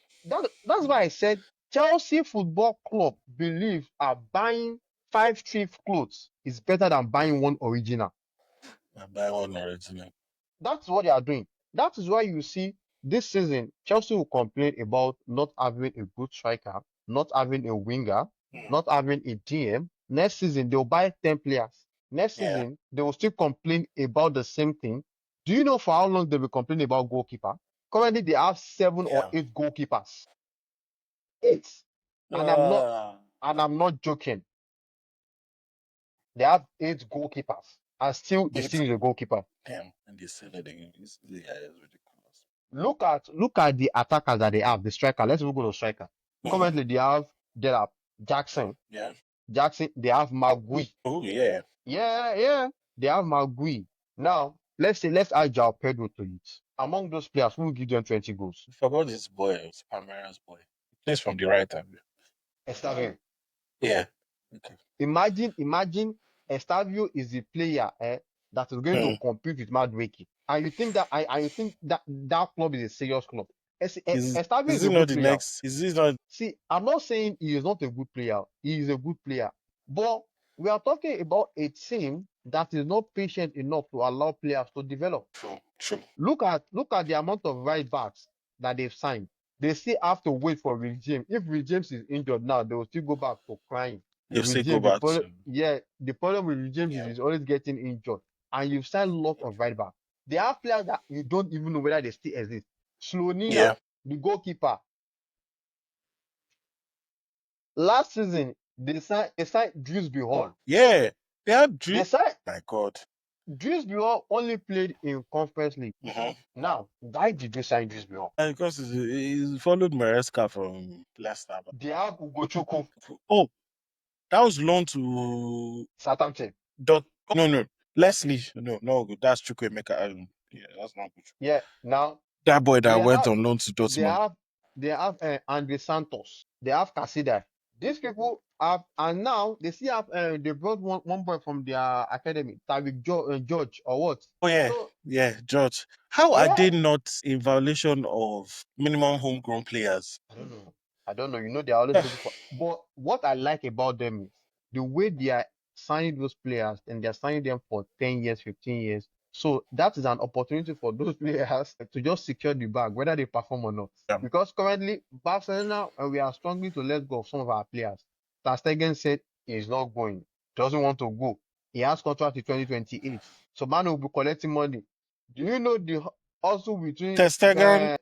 that's why I said Chelsea Football Club believes buying five cheap clothes is better than buying one original. I buy one original. That's what they are doing. That is why you see this season, Chelsea will complain about not having a good striker, not having a winger, Mm. not having a DM. Next season, they'll buy 10 players. Next Yeah, season, they will still complain about the same thing. Do you know for how long they will complain about goalkeeper? Currently, they have seven or yeah. eight goalkeepers. Eight. And I'm not Uh, and I'm not joking. They have eight goalkeepers. And still they it's still use a goalkeeper. damn, and they sell it again. Yeah, it's ridiculous. Look at the attackers that they have, the striker. Let's even go to striker. Mhm. Currently, they have Delap, Jackson. Yeah. They have Magui. Oh yeah. Yeah, yeah. They have Magui. Now, let's add João Pedro to it. Among those players, who will give them 20 goals? I forgot this boy. It's Palmera's boy. He plays from the right hand. Estavio. Yeah. Okay. Imagine Estavio is the player that is going to Hmm. compete with Madueke. And you think that club is a serious club. Estavio Is is he a not good the player. next? Is he not? See, I'm not saying he is not a good player. He is a good player. But we are talking about a team that is not patient enough to allow players to develop. True. True. Look at the amount of right backs that they've signed. They still have to wait for Rick James. If Rick James is injured now, they will still go back to crying. You Rick still go James, back to the problem with Rick James is yeah, he's always getting injured. And you've signed lots of right back. They have players that you don't even know whether they still exist. yeah, Slonina, the goalkeeper. Last season, they signed Dewsbury Hall. yeah. They had They dream. signed My God. Dewsbury Hall only played in Conference League. Mm-hmm. Now, why did they sign Dewsbury Hall? And because he followed Maresca from Leicester. They have Ugochukwu, Oh, that was loan to Southampton. Dot. No, no. Leslie. No, no, that's Chukwuemeka. Yeah, that's not good. Yeah, now That boy they that went have on loan to they Dortmund. have they have Andre Santos. They have Casida. These people have, and now they still have. They brought one boy from their academy, George or what? Oh yeah, So yeah, George. How are yeah, they not in violation of minimum homegrown players? I don't know. I don't know. You know, they're always looking for. But what I like about them is the way they are signing those players and they're signing them for 10 years, 15 years. So that is an opportunity for those players to just secure the bag, whether they perform or not. Yeah. Because currently, Barcelona, we are struggling to let go of some of our players. Ter Stegen said he's not going, doesn't want to go. He has contract in 2028. So man will be collecting money. Do you know the also between Ter Stegen.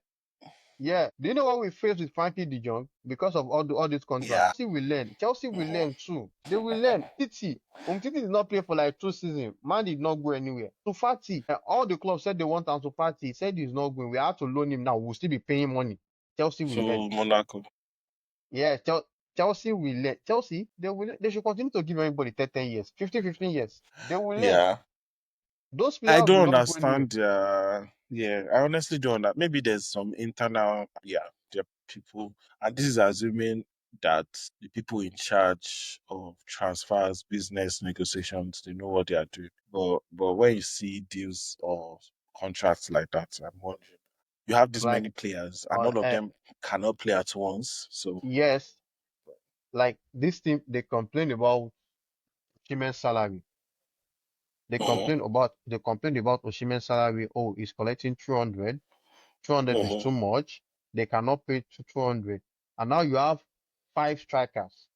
yeah, do you know what we face with Frankie De Jong because of all these Yeah. contracts? Chelsea will learn. Chelsea will Mhm. learn too. They will learn. Titi, Titi did not play for like 2 seasons. Man did not go anywhere. Fati, all the clubs said they want Ansu Fati. He said he's not going. We have to loan him now. We'll still be paying money. Chelsea will learn. So Monaco. Yeah, Chelsea will learn. Chelsea, they will. They should continue to give everybody 10 years, 15 years. They will learn. Yeah. Those I players will don't not go anywhere. understand. Yeah, I honestly don't. Maybe there's some internal. Yeah, there are people, and this is assuming that the people in charge of transfers, business negotiations, they know what they are doing. But when you see deals or contracts like that, I'm wondering. You have this Like, many players, and all of them cannot play at once. So, yes, like this team, they complain about Osimhen's salary. mhm, They complain about Osimhen's salary. Oh, he's collecting 200. 200 is mhm. too much. They cannot pay 200. And now you have five strikers.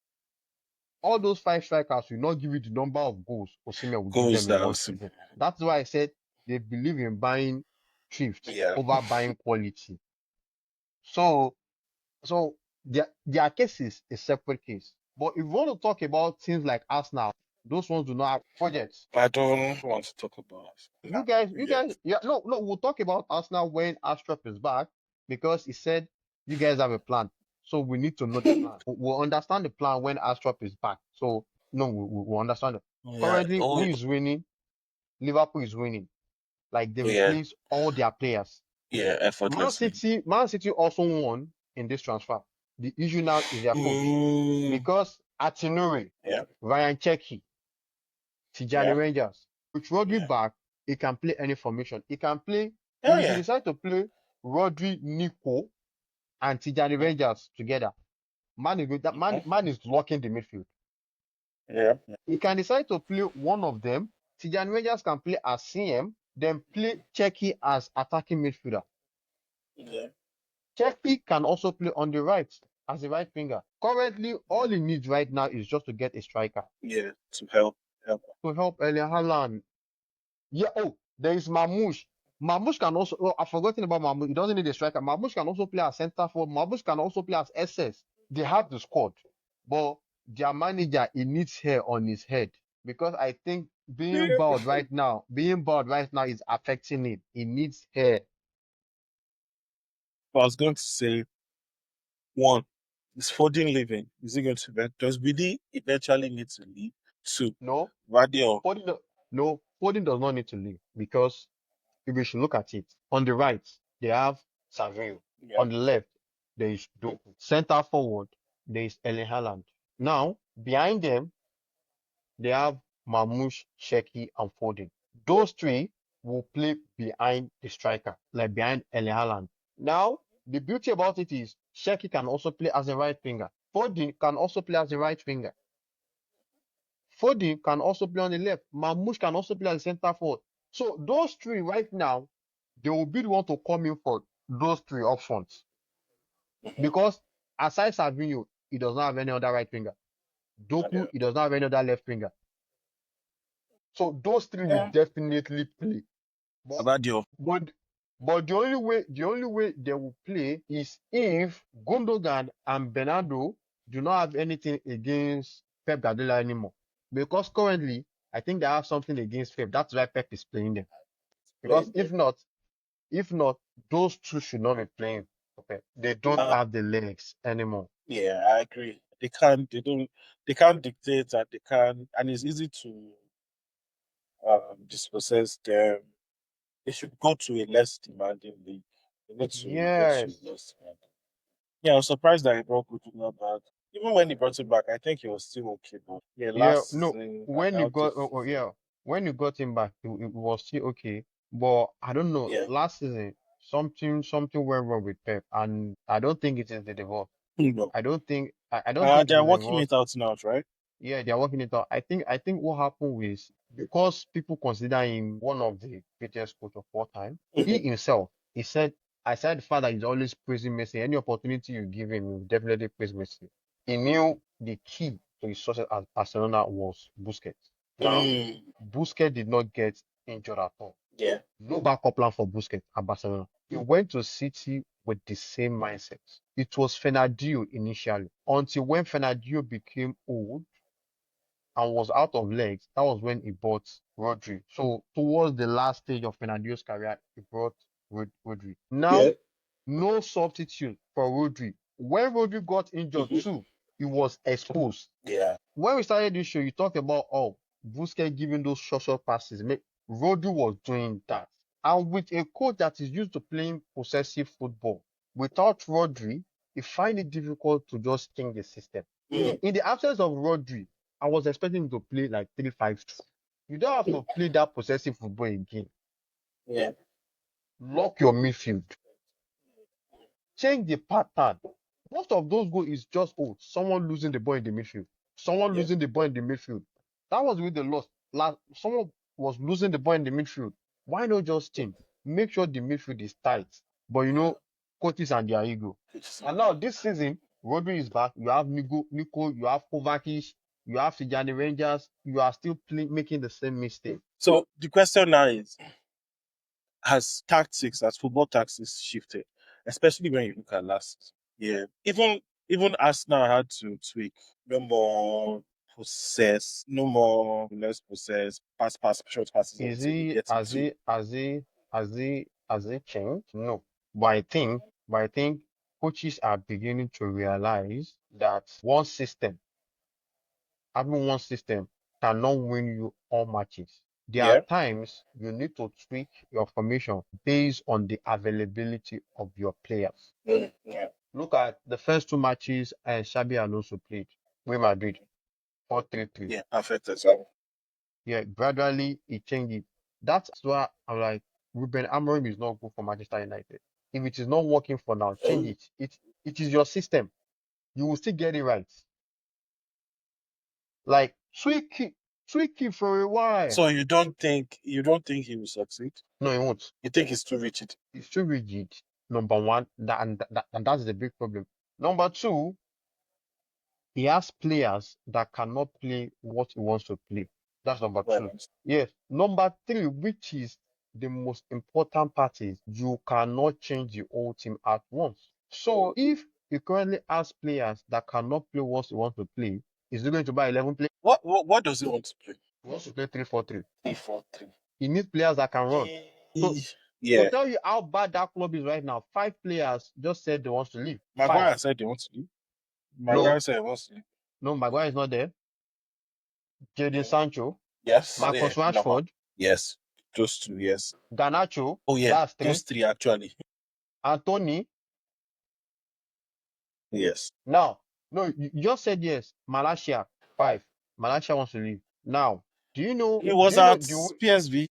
All those five strikers will not give you the number of goals Osimhen will give Goals them in that one was, season. That's why I said they believe in buying thrift yeah, over buying quality. So their case is a separate case. But if you want to talk about things like Arsenal, those ones do not have projects. I don't want to talk about You that guys, yet. yeah, no, we'll talk about Arsenal when Astrop is back because he said you guys have a plan. So we need to know the plan. We'll understand the plan when Astrop is back. So no, we'll understand it. Yeah. Currently, who Oh, is winning? Liverpool is winning. Like they yeah. replaced all their players. Yeah, effortlessly. Man City also won in this transfer. The issue now is their coach Mm, because Atinore, yeah, Ryan Cherky, Tijani yeah, Rangers. With Rodri yeah. back, he can play any formation. He can play, Oh, if he yeah. decide to play Rodri, Nico, and Tijani Rangers together, Mhm. man is blocking the midfield. Yeah, He can decide to play one of them. Tijani Rangers can play as CM, then play Cherky as attacking midfielder. yeah, Cherky can also play on the right as a right winger. Currently, all he needs right now is just to get a striker yeah. To help, help. to help Erling Haaland. Yeah. Oh, there is Mamouche. Mamouche can also. Oh, I've forgotten about Mamouche. He doesn't need a striker. Mamouche can also play as centre forward. Mamouche can also play as SS. They have the squad, but their manager he needs hair on his head because I think Yeah. being bald right now is affecting it. He needs hair. I was going to say one, is Foden leaving? Is he going to does BD eventually need to leave? Two, No, Radio. Foden. No, Foden does not need to leave because if we should look at it, on the right they have Savio. Yeah. On the left there is Doku. Center forward there is Erling Haaland. Now behind them they have Mamouche, Sheki, and Foden. Those three will play behind the striker, like behind Erling Haaland. Now the beauty about it is Sheki can also play as a right winger. Foden can also play as a right winger. Foden can also play on the left. Mamouche can also play as a center forward. So those three right now, they will be the one to come in for those three options. because aside Savinho, he does not have any other right winger. Yeah. Doku, he does not have any other left winger. So those three will Yeah. definitely play. But About your but but the only way they will play is if Gundogan and Bernardo do not have anything against Pep Guardiola anymore. Because currently, I think they have something against Pep. That's why Pep is playing them. Because playing them. if not, those two should not be playing for Pep. They don't Uh, have the legs anymore. yeah, I agree. They can't. They don't. They can't dictate, and they can't. And it's easy to dispossess them. They should go to a less demanding league. They need to go to Yes. less demanding. Yeah, I was surprised that he brought Kutula back. Even when he brought him back, I think he was still okay. But yeah, Yeah, last no, season, I when you doubt if. got, yeah, when you got him back, it was still okay. But I don't know, Yeah. last season, something went wrong with Pep, and I don't think it is the divorce. No. I don't think it They're is the working divorce. it out now, right? Yeah, they are working it out. I think what happened is because people consider him one of the greatest coach of all time, he Mhm. himself, he said, aside the fact that he's always praising Messi, any opportunity you give him, he will definitely praise Messi. He knew the key to his success at Barcelona was Busquets. Now, Mm, Busquets did not get injured at all. yeah. No backup plan for Busquets at Barcelona. He went to City with the same mindset. It was Fernandinho initially, until when Fernandinho became old and was out of legs, that was when he bought Rodri. So towards the last stage of Fernandinho's career, he brought Rodri. Yeah. Now, no substitute for Rodri. When Rodri got injured Mhm. too, he was exposed. Yeah. When we started this show, you talked about Busquets giving those short passes. Rodri was doing that. And with a coach that is used to playing possessive football, without Rodri, you find it difficult to just change the system. Mm, In the absence of Rodri, I was expecting him to play like 3-5-2. You don't have to play that possessive football again. yeah. Lock your midfield. Change the pattern. Most of those goals is just someone losing the ball in the midfield. Someone Yeah. losing the ball in the midfield. That was with the loss. Someone was losing the ball in the midfield. Why not just change? Make sure the midfield is tight. But coaches and their ego. And now this season, Rodri is back. You have Nico, you have Kovacic, you have Tijani Rangers. You are still making the same mistake. So the question now is, has football tactics shifted, especially when you look at last year? Yeah. Even Arsenal had to tweak. No more possess, no more less possess, short passes Is until you he get has into. he has he has he changed? No. But I think coaches are beginning to realize that having one system cannot win you all matches. There are Yeah. times you need to tweak your formation based on the availability of your players. Yeah. Look at the first two matches Xabi Alonso played with Madrid, 4-3-3. Yeah. Affected. So Yeah, gradually he changed it. That's why I'm like, Ruben Amorim is not good for Manchester United. If it is not working for now, change it. It is your system. You will still get it right. Like tweak it for a while. so you don't think he will succeed? No, he won't. You think he's too rigid? It's too rigid. Number one, and that's the big problem. Number two, he has players that cannot play what he wants to play. That's number Well, two. Yes. Number three, which is the most important part, is you cannot change the whole team at once. So if he currently has players that cannot play what he wants to play, is he going to buy 11 players? what does he want to play? He wants to play 3-4-3. 3-4-3. He needs players that can run. So to Yeah. tell you how bad that club is right now, five players just said they want to leave. Five. Maguire said they want to leave. No, Maguire said he wants to leave. no, Maguire is not there. Jadon Sancho, Yes. Yeah. Marcus No. Rashford, Yes. Those two. Yes. Garnacho, Oh yeah. that's Those three. three actually. Anthony. Yes. Now, no, you just said yes. Malaysia, five. Malaysia wants to leave. Now, do you know? He Do was you know at the? PSV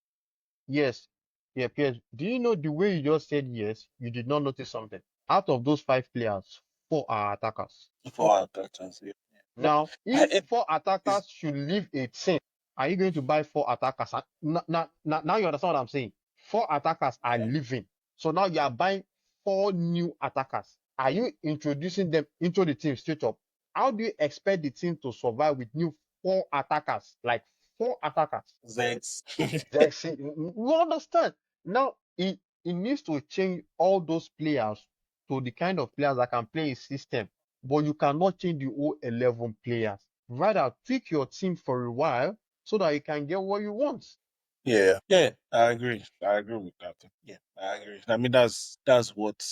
Yes, yeah, Pierre. Do you know the way you just said yes? You did not notice something. Out of those five players, four are attackers. for our touches. Yeah. No, Now, if it four is. attackers should leave a team, are you going to buy four attackers? Now you understand what I'm saying. Four attackers are Yeah. leaving. So now you are buying four new attackers. Are you introducing them into the team straight up? How do you expect the team to survive with new four attackers? Like four attackers. Zeds. You understand? Now he needs to change all those players to the kind of players that can play his system. But you cannot change the whole 11 players. Rather, tweak your team for a while so that you can get what you want. Yeah, yeah, I agree. I agree with that. Yeah, I agree. I mean, that's what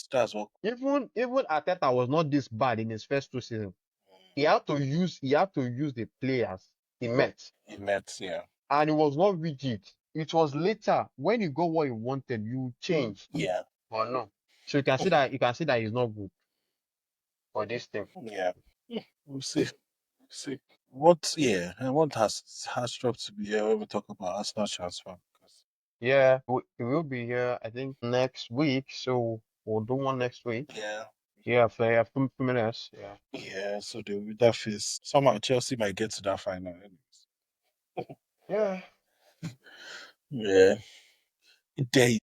Even Arteta was not this bad in his first 2 seasons. He had to use the players he met. he meant. Yeah, And it was not rigid. It was later when you got what you wanted, you change. yeah, Or no. So you can see that he's not good for this team. yeah. We'll see. See what? Yeah, and what has dropped to be here when we talk about Arsenal transfer. 'Cause- Yeah, we will be here, I think, next week. So we'll do one next week. Yeah, Yeah, for a few minutes. Yeah. yeah. So they will be that face. Somehow Chelsea might get to that final. Anyways. Yeah. Yeah, there